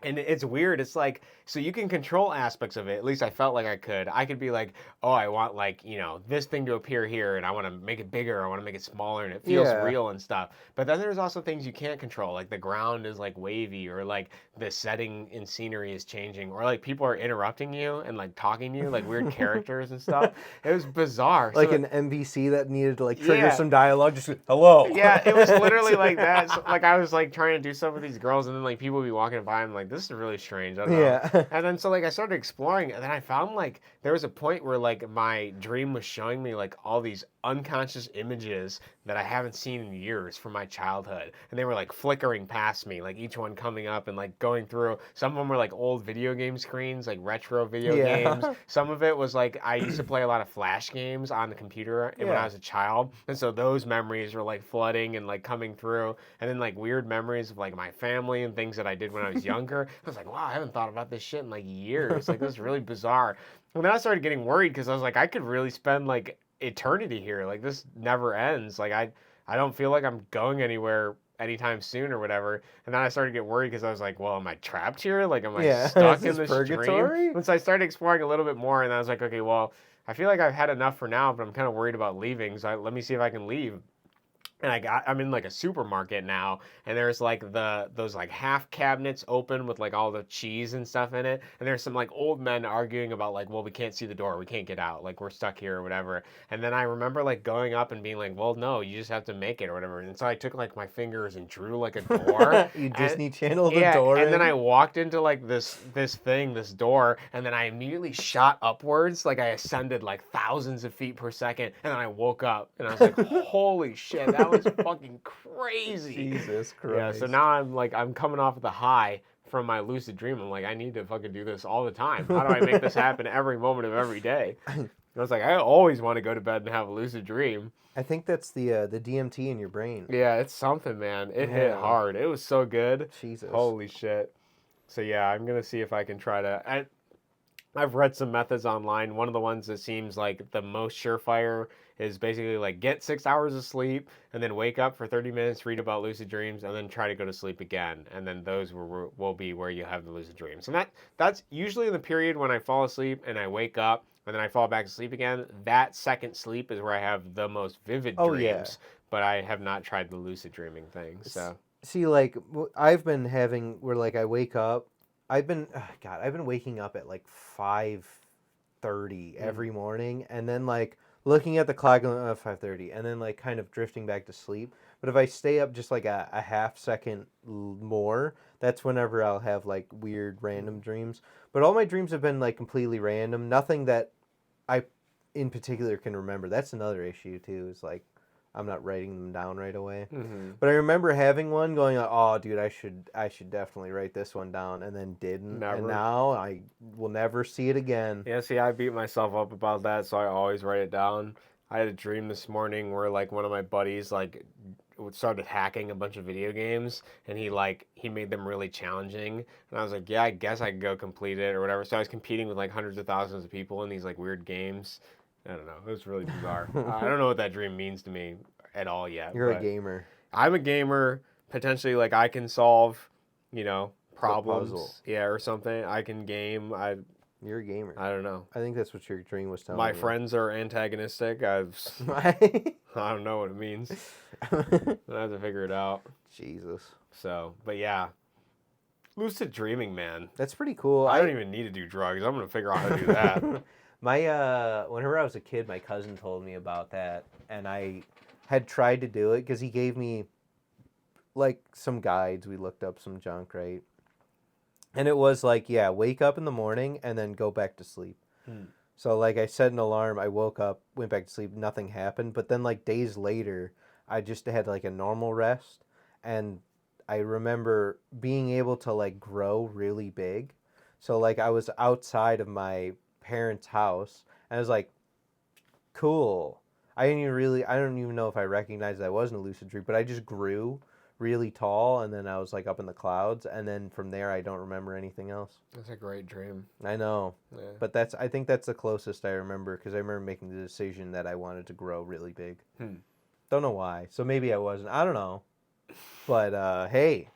And it's weird. It's like, so you can control aspects of it. At least I felt like I could. I could be like, oh, I want like, this thing to appear here and I want to make it bigger. I want to make it smaller and it feels real and stuff. But then there's also things you can't control. Like the ground is like wavy or like the setting in scenery is changing or like people are interrupting you and like talking to you, like weird characters and stuff. It was bizarre. Like an NPC that needed to like trigger some dialogue. Just hello. Yeah, it was literally like that. So, like I was like trying to do stuff with these girls and then like people would be walking by and like, this is really strange. I don't know. Yeah. And then so like I started exploring and then I found like there was a point where like my dream was showing me like all these unconscious images that I haven't seen in years from my childhood. And they were like flickering past me, like each one coming up and like going through. Some of them were like old video game screens, like retro video games. Some of it was like I used to play a lot of Flash games on the computer when I was a child. And so those memories were like flooding and like coming through. And then like weird memories of like my family and things that I did when I was younger. I was like, wow, I haven't thought about this shit in like years. Like this is really bizarre. And then I started getting worried because I was like, I could really spend like eternity here. Like this never ends. Like I don't feel like I'm going anywhere anytime soon or whatever. And then I started to get worried because I was like, well, am I trapped here? Like, am I stuck in this purgatory? Dream? And so I started exploring a little bit more and I was like, okay, well, I feel like I've had enough for now, but I'm kind of worried about leaving. So let me see if I can leave. And I'm in like a supermarket now, and there's like those like half cabinets open with like all the cheese and stuff in it, and there's some like old men arguing about like, well, we can't see the door, we can't get out, like we're stuck here or whatever. And then I remember like going up and being like, well, no, you just have to make it or whatever. And so I took like my fingers and drew like a door. You Disney Channel the door. And then I walked into like this door, and then I immediately shot upwards, like I ascended like thousands of feet per second, and then I woke up and I was like, holy shit, that was fucking crazy. Jesus Christ. Yeah, so now I'm coming off of the high from my lucid dream. I'm like, I need to fucking do this all the time. How do I make this happen every moment of every day? I was like, I always want to go to bed and have a lucid dream. I think that's the DMT in your brain. Yeah, it's something, man. It hit hard. It was so good. Jesus. Holy shit. So yeah, I'm gonna see if I can try to. I've read some methods online. One of the ones that seems like the most surefire is basically like get 6 hours of sleep and then wake up for 30 minutes, read about lucid dreams, and then try to go to sleep again. And then those will be where you have the lucid dreams. And that's usually in the period when I fall asleep and I wake up and then I fall back to sleep again. That second sleep is where I have the most vivid dreams. Yeah. But I have not tried the lucid dreaming thing. So see, like I've been having where like I wake up. I've been waking up at like 5 5:30 every morning, and then like looking at the clock going 5:30, and then like kind of drifting back to sleep. But if I stay up just like a half second more, that's whenever I'll have like weird random dreams. But all my dreams have been like completely random, nothing that I in particular can remember. That's another issue too, is like I'm not writing them down right away. Mm-hmm. But I remember having one going like, oh dude, I should definitely write this one down, and then didn't. Never. And now I will never see it again. Yeah, see, I beat myself up about that, so I always write it down. I had a dream this morning where like one of my buddies like started hacking a bunch of video games, and he made them really challenging, and I was like, yeah, I guess I could go complete it or whatever. So I was competing with like hundreds of thousands of people in these like weird games. I don't know, it was really bizarre. I don't know what that dream means to me at all yet. You're a gamer. I'm a gamer. Potentially, like I can solve, problems, puzzle. yeah, or something. I can game. You're a gamer. I don't know. I think that's what your dream was telling My me. friends are antagonistic. I don't know what it means. I have to figure it out. Jesus. So, but yeah. Lucid dreaming, man. That's pretty cool. I don't even need to do drugs. I'm going to figure out how to do that. Whenever I was a kid, my cousin told me about that, and I had tried to do it because he gave me like some guides. We looked up some junk, right? And it was like, yeah, wake up in the morning and then go back to sleep. So like I set an alarm, I woke up, went back to sleep, nothing happened. But then like days later, I just had like a normal rest, and I remember being able to like grow really big. So like I was outside of my parents' house, and I was like, cool. I don't even know if I recognized that I wasn't a lucid dream, but I just grew really tall, and then I was like up in the clouds, and then from there I don't remember anything else. That's a great dream. I know. Yeah. But I think that's the closest I remember, because I remember making the decision that I wanted to grow really big. Don't know why. So maybe I wasn't. I don't know. But hey,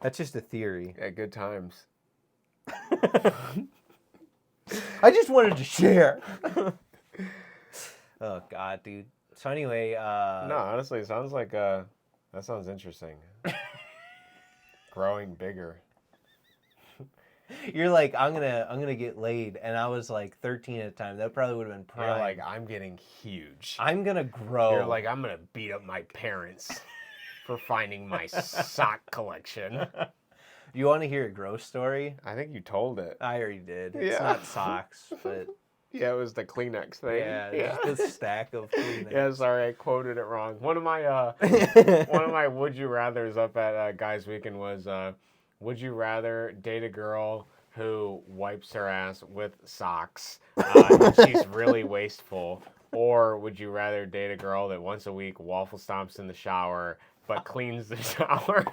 that's just a theory. Yeah, good times. I just wanted to share. Oh God, dude. So anyway, no, honestly, it sounds like that sounds interesting. Growing bigger. You're like, I'm gonna get laid, and I was like 13 at the time. That probably would have been prime. You're like, I'm getting huge. I'm gonna grow. You're like, I'm gonna beat up my parents for finding my sock collection. You want to hear a gross story? I think you told it. I already did. It's not socks, but yeah, it was the Kleenex thing. Yeah, just a stack of Kleenex. Yeah, sorry, I quoted it wrong. One of my would you rather's up at Guys Weekend was would you rather date a girl who wipes her ass with socks and she's really wasteful, or would you rather date a girl that once a week waffle stomps in the shower but cleans the shower?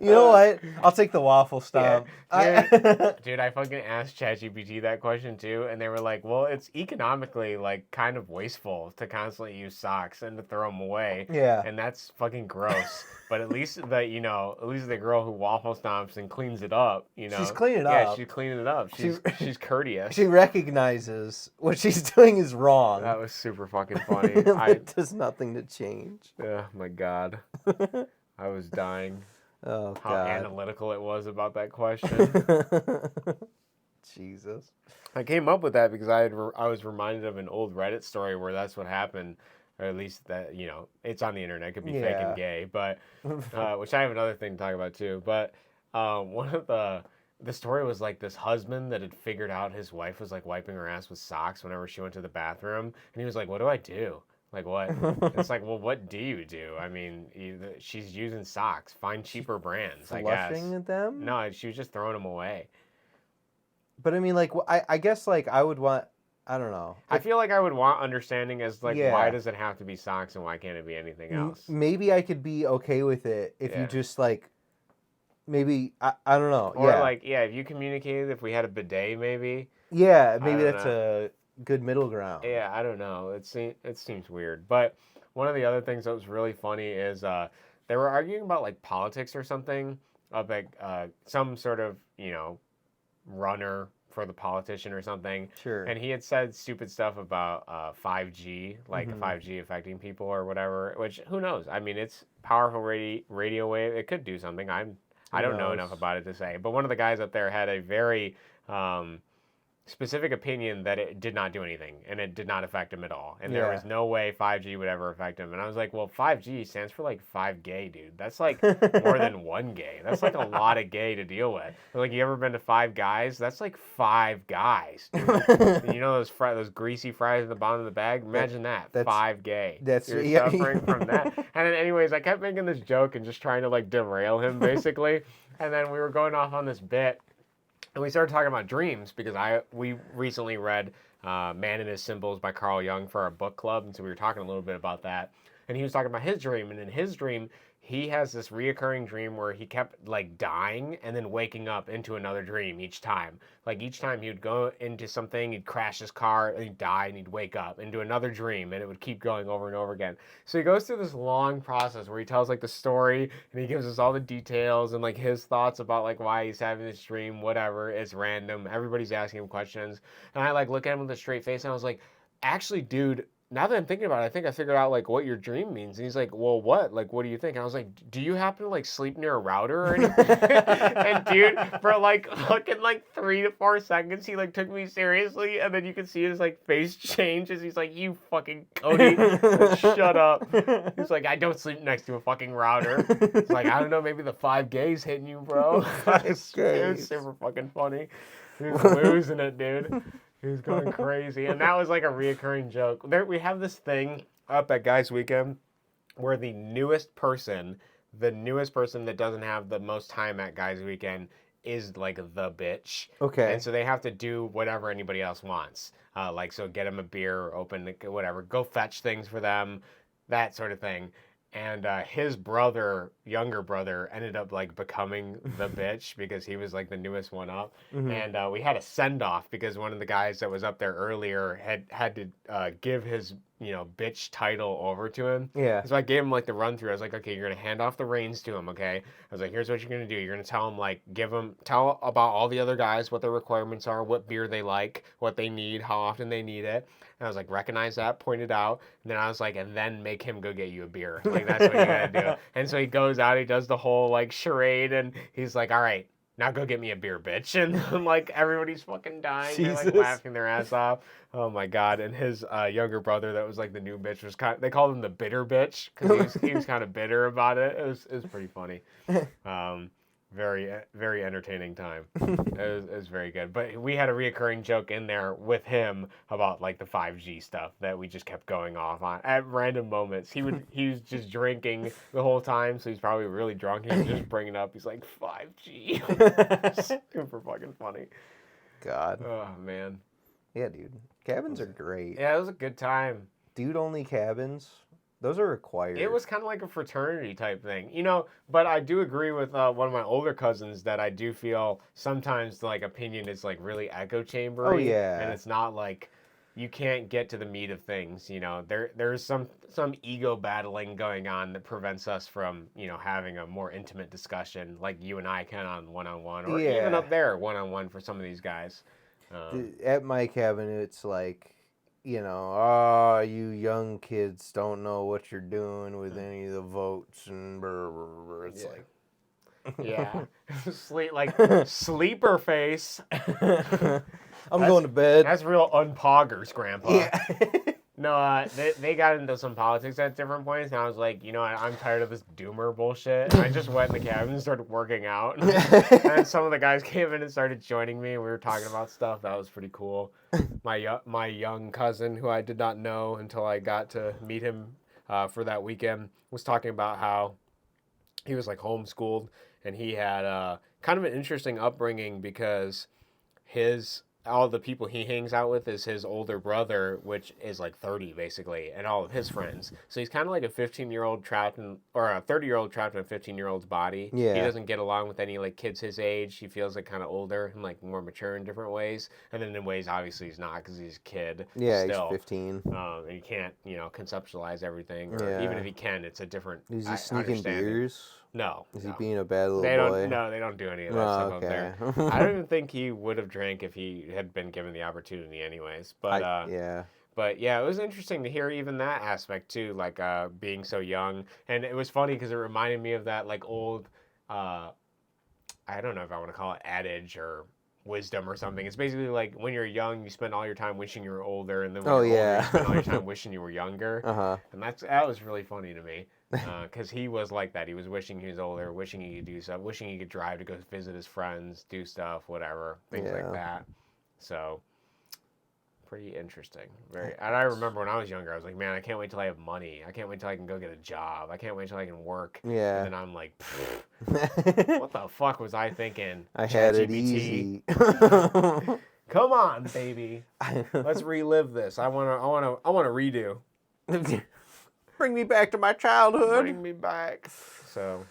You know what? I'll take the waffle stomp. Yeah. Dude, I fucking asked ChatGPT that question too, and they were like, well, it's economically like kind of wasteful to constantly use socks and to throw them away. Yeah. And that's fucking gross. But at least the girl who waffle stomps and cleans it up, She's cleaning it up. Yeah, she's cleaning it up. She's courteous. She recognizes what she's doing is wrong. That was super fucking funny. It does nothing to change. Oh my God. I was dying. Oh, How God. analytical it was about that question. Jesus. I came up with that because I was reminded of an old Reddit story where that's what happened, or at least that, it's on the internet. It could be fake and gay, but which I have another thing to talk about too. But one of the story was like this husband that had figured out his wife was like wiping her ass with socks whenever she went to the bathroom, and he was like, "What do I do? Like what?" It's like, well, what do you do? I mean, she's using socks. Find cheaper brands, I guess. Flushing them? No, she was just throwing them away. But I mean, like, I guess, like, I would want, I don't know. I feel like I would want understanding as, like, Yeah. why does it have to be socks and why can't it be anything else? Maybe I could be okay with it if you just, like, maybe, I don't know. Or, like, if you communicated, if we had a bidet, maybe. Yeah, maybe that's a good middle ground. Yeah, I don't know. It seems weird. But one of the other things that was really funny is they were arguing about, like, politics or something of, like, some sort of, runner for the politician or something. Sure. And he had said stupid stuff about 5G, like 5G affecting people or whatever, which who knows? I mean, it's powerful radio wave. It could do something. I don't know enough about it to say. But one of the guys up there had a very specific opinion that it did not do anything and it did not affect him at all. And there was no way 5G would ever affect him. And I was like, well, 5G stands for like 5 gay, dude. That's like more than 1 gay. That's like a lot of gay to deal with. Like, you ever been to Five Guys? That's like 5 guys, dude. You know those greasy fries at the bottom of the bag? Imagine that's 5 gay. You're suffering from that. And then anyways, I kept making this joke and just trying to like derail him basically. And then we were going off on this bit. And we started talking about dreams because we recently read Man and His Symbols by Carl Jung for our book club. And so we were talking a little bit about that. And he was talking about his dream. And in his dream, he has this reoccurring dream where he kept like dying and then waking up into another dream each time. Like each time he would go into something, he'd crash his car, and he'd die, and he'd wake up into another dream, and it would keep going over and over again. So he goes through this long process where he tells like the story, and he gives us all the details and like his thoughts about like why he's having this dream, whatever. It's random. Everybody's asking him questions, and I like look at him with a straight face, and I was like, actually, dude, now that I'm thinking about it, I think I figured out like what your dream means. And he's like, well, what? Like, what do you think? And I was like, do you happen to like sleep near a router or anything? And dude, for like fucking like 3 to 4 seconds, he like took me seriously. And then you can see his like face change as he's like, you fucking Cody, like, shut up. He's like, I don't sleep next to a fucking router. He's like, I don't know, maybe the 5 gays hitting you, bro. It was super fucking funny. He was losing it, dude. He was going crazy. And that was like a reoccurring joke. We have this thing up at Guys Weekend where the newest person that doesn't have the most time at Guys Weekend is like the bitch. Okay. And so they have to do whatever anybody else wants. Like, so get them a beer, open, whatever, go fetch things for them, that sort of thing. And his younger brother, ended up like becoming the bitch because he was like the newest one up. Mm-hmm. And we had a send off because one of the guys that was up there earlier had to give his bitch title over to him. Yeah. So I gave him like the run through. I was like, okay, you're gonna hand off the reins to him. Okay. I was like, here's what you're gonna do. You're gonna tell him like tell about all the other guys what their requirements are, what beer they like, what they need, how often they need it. And I was like, recognize that, point it out. And then I was like, and then make him go get you a beer. Like, that's what you gotta do. And so he goes out, he does the whole like charade, and he's like, all right, now go get me a beer, bitch. And like everybody's fucking dying. Jesus. They're like laughing their ass off. Oh my God. And his younger brother that was like the new bitch was they called him the bitter bitch because he was kind of bitter about it. It was pretty funny. Very, very entertaining time. It was very good. But we had a reoccurring joke in there with him about like the 5G stuff that we just kept going off on at random moments. He was just drinking the whole time, so he's probably really drunk. He was just bringing it up. He's like, 5G. Super fucking funny. God. Oh, man. Yeah, dude. Cabins are great. Yeah, it was a good time. Dude-only cabins. Those are required. It was kind of like a fraternity type thing, but I do agree with one of my older cousins that I do feel sometimes like opinion is like really echo chambery. Oh, yeah. And it's not like you can't get to the meat of things, there's some ego battling going on that prevents us from, having a more intimate discussion like you and I can on one-on-one or even up there one-on-one for some of these guys. At my cabin, it's like, you young kids don't know what you're doing with any of the votes and it's like, yeah, sleeper face. I'm going to bed. That's real unpoggers, Grandpa. Yeah. No, they got into some politics at different points, and I was like, I'm tired of this doomer bullshit. And I just went in the cabin and started working out. And then some of the guys came in and started joining me. We were talking about stuff. That was pretty cool. My young cousin, who I did not know until I got to meet him for that weekend, was talking about how he was like homeschooled, and he had kind of an interesting upbringing because all the people he hangs out with is his older brother, which is like 30 basically, and all of his friends. So he's kind of like a 15-year-old trapped or a 30-year-old trapped in a 15-year-old's body. Yeah. He doesn't get along with any like kids his age. He feels like kind of older and like more mature in different ways. And then in ways obviously he's not because he's a kid. Yeah, still. he's 15. And he can't, conceptualize everything. Or even if he can, it's a different. Is he sneaking beers? No. Is he being a bad little boy? No, they don't do any of that stuff up there. I don't even think he would have drank if he had been given the opportunity anyways. But But yeah, it was interesting to hear even that aspect too, like being so young. And it was funny because it reminded me of that like old, I don't know if I want to call it adage or wisdom or something. It's basically like when you're young, you spend all your time wishing you were older, and then when Oh, you're older, yeah. you spend all your time wishing you were younger. Uh-huh. And that was really funny to me, because he was like that. He was wishing he was older, wishing he could do stuff, wishing he could drive to go visit his friends, do stuff, whatever, things like Yeah. that. So pretty interesting. And I remember when I was younger, I was like, man, I can't wait till I have money. I can't wait till I can go get a job. I can't wait till I can work. Yeah. And then I'm like, what the fuck was I thinking? I had it ChatGPT? easy. Come on, baby. Let's relive this. I wanna redo. Bring me back to my childhood. Bring me back. So.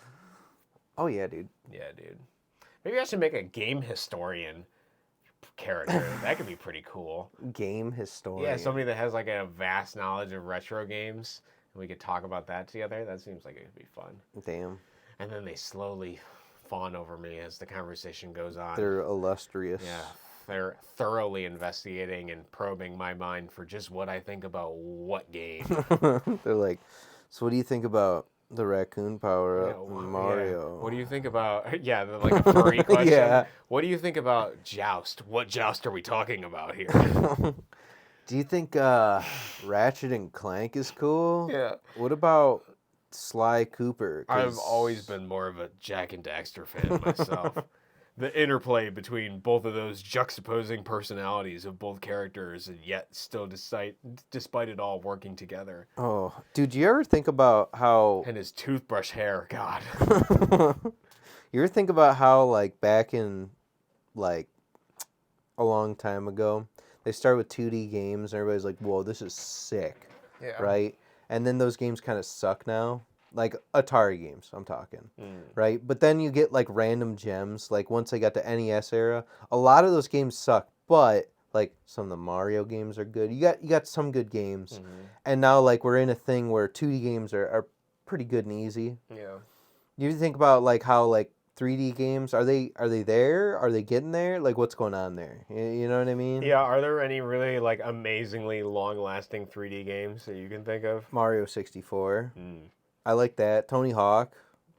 Oh yeah, dude. Yeah, dude. Maybe I should make a game historian character. That could be pretty cool. Game historian. Yeah, somebody that has like a vast knowledge of retro games, and we could talk about that together. That seems like it could be fun. Damn. And then they slowly fawn over me as the conversation goes on. They're illustrious. Yeah, they're thoroughly investigating and probing my mind for just what I think about what game. They're like, so what do you think about the raccoon power up in Mario? Yeah. What do you think about like a furry question? Yeah. What do you think about Joust? What Joust are we talking about here? Do you think Ratchet and Clank is cool? Yeah. What about Sly Cooper? I've always been more of a Jack and Daxter fan myself. The interplay between both of those juxtaposing personalities of both characters, and yet still, despite it all, working together. Oh, dude, you ever think about how... And his toothbrush hair, God. You ever think about how, like, back in, like, a long time ago, they started with 2D games, and everybody's like, whoa, this is sick, Yeah. right? And then those games kind of suck now. Like, Atari games, I'm talking, right? But then you get, like, random gems. Like, once I got to NES era, a lot of those games suck, but, like, some of the Mario games are good. You got some good games. And now, like, we're in a thing where 2D games are pretty good and easy. Yeah. You think about, like, how, like, 3D games, are they there? Are they getting there? Like, what's going on there? You know what I mean? Yeah, are there any really, like, amazingly long-lasting 3D games that you can think of? Mario 64. I like that. Tony Hawk.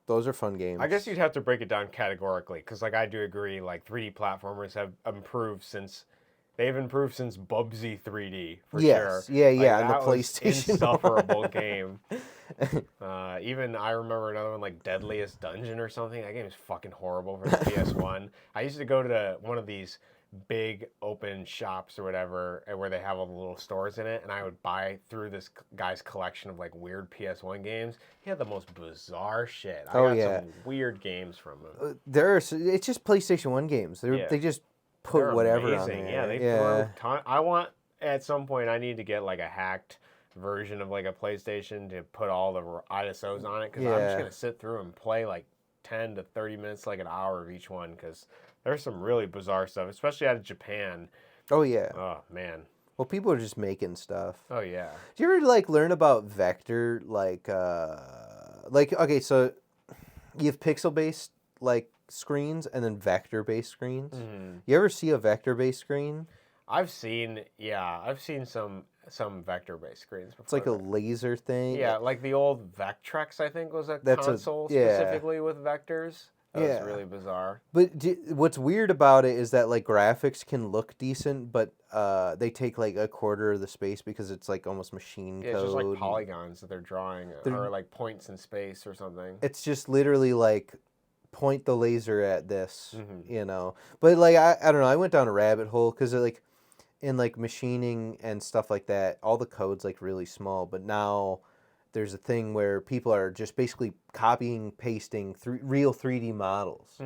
Those are fun games. I guess you'd have to break it down categorically, because, like, I do agree, like, 3D platformers have improved since... They've improved since Bubsy 3D, for sure. Yeah, and the that was PlayStation. insufferable game. Even I remember another one like Deadliest Dungeon or something. That game is fucking horrible for the PS1. I used to go to one of these big open shops or whatever, where they have all the little stores in it, and I would buy through this guy's collection of like weird PS1 games. He had the most bizarre shit. I got some weird games from him. It's just PlayStation 1 games. They just put They're whatever amazing. on there. Yeah, they throw ton. I want at some point I need to get like a hacked version of like a PlayStation to put all the ISOs on it, because I'm just gonna sit through and play like 10 to 30 minutes, like an hour of each one, because there's some really bizarre stuff, especially out of Japan. Oh yeah. Oh man. Well, people are just making stuff. Oh yeah. Do you ever like learn about vector, like okay, so you have pixel based like screens and then vector based screens. You ever see a vector based screen? I've seen some vector based screens before. It's like a laser thing. Yeah, like the old Vectrex, I think, was a console specifically with vectors. That was really bizarre. But what's weird about it is that like graphics can look decent, but they take like a quarter of the space because it's like almost machine code. Yeah, it's just like polygons that they're drawing, or like points in space or something. It's just literally like point the laser at this, you know. But like I don't know, I went down a rabbit hole because like in like machining and stuff like that, all the code's like really small, but now there's a thing where people are just basically copying, pasting real 3D models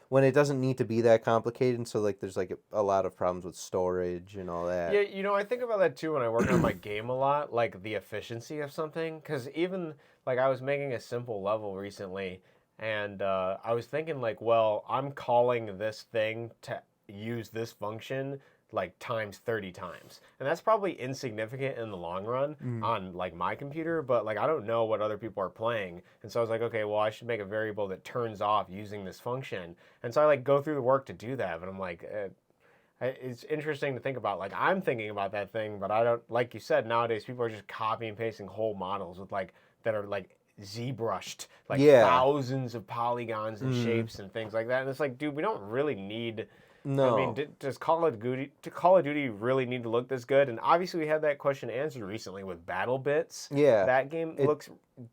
when it doesn't need to be that complicated. And so like there's like a lot of problems with storage and all that. Yeah, you know, I think about that too when I work on my game a lot, like the efficiency of something. Because even like I was making a simple level recently, and I was thinking like, well, I'm calling this thing to use this function like times 30 times, and that's probably insignificant in the long run on like my computer, but like I don't know what other people are playing, and so I was like, okay, well I should make a variable that turns off using this function, and so I like go through the work to do that, but I'm like it's interesting to think about. Like I'm thinking about that thing, but I don't, like you said, nowadays people are just copying and pasting whole models with like that are like ZBrushed, like thousands of polygons and shapes and things like that, and it's like, dude, we don't really need No. I mean, does Call of Duty really need to look this good? And obviously, we had that question answered recently with Battle Bits. Yeah. That game looks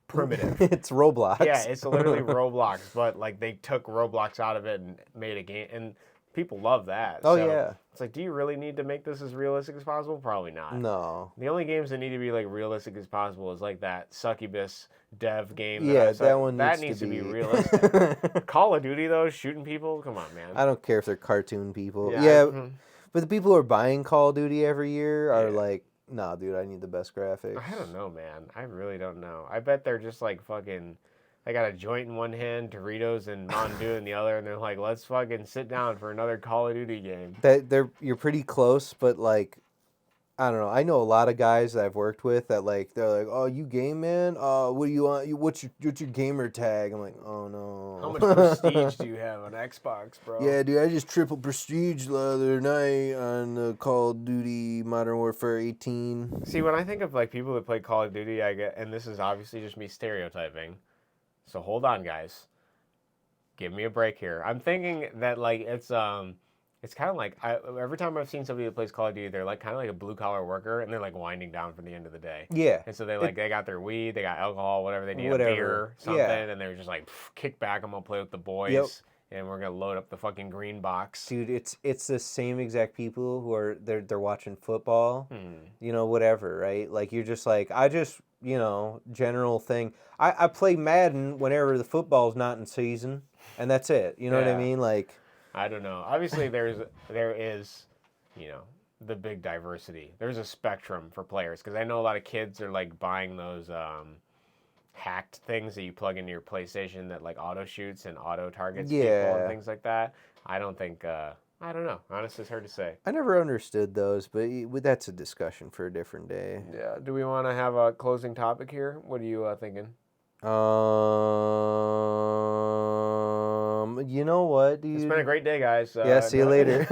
primitive. It's Roblox. Yeah, it's literally Roblox, but like they took Roblox out of it and made a game, and people love that. Oh, so yeah. It's like, do you really need to make this as realistic as possible? Probably not. No. The only games that need to be like realistic as possible is like that Succubus dev game. Yeah, that one needs to be realistic. Call of Duty though, shooting people, come on, man. I don't care if they're cartoon people. Yeah, Yeah, but the people who are buying Call of Duty every year are like, nah, dude, I need the best graphics. I don't know, man. I really don't know. I bet they're just like fucking. They got a joint in one hand, Doritos and Mountain Dew in the other, and they're like, let's fucking sit down for another Call of Duty game. You're pretty close, but like, I don't know. I know a lot of guys that I've worked with that like they're like, oh, you game, man? What do you want? What's your gamer tag? I'm like, oh no. How much prestige do you have on Xbox, bro? Yeah, dude, I just triple prestige the other night on Call of Duty Modern Warfare 18. See, when I think of like people that play Call of Duty, I get, and this is obviously just me stereotyping. So hold on, guys. Give me a break here. I'm thinking that like it's kind of like every time I've seen somebody that plays Call of Duty, they're like kind of like a blue collar worker, and they're like winding down for the end of the day. Yeah. And so they got their weed, they got alcohol, whatever they need, a beer, something, and they're just like, kick back, I'm gonna play with the boys, and we're gonna load up the fucking green box. Dude, it's the same exact people who are they're watching football, whatever, right? Like you're just like general thing. I play Madden whenever the football's not in season, and that's it. You know what I mean? Like, I don't know. Obviously, there is, the big diversity. There's a spectrum for players because I know a lot of kids are like buying those hacked things that you plug into your PlayStation that like auto shoots and auto targets people and things like that. I don't think. I don't know. Honestly, it's hard to say. I never understood those, but that's a discussion for a different day. Yeah. Do we want to have a closing topic here? What are you thinking? You know what, dude? It's been a great day, guys. Yeah, see you later.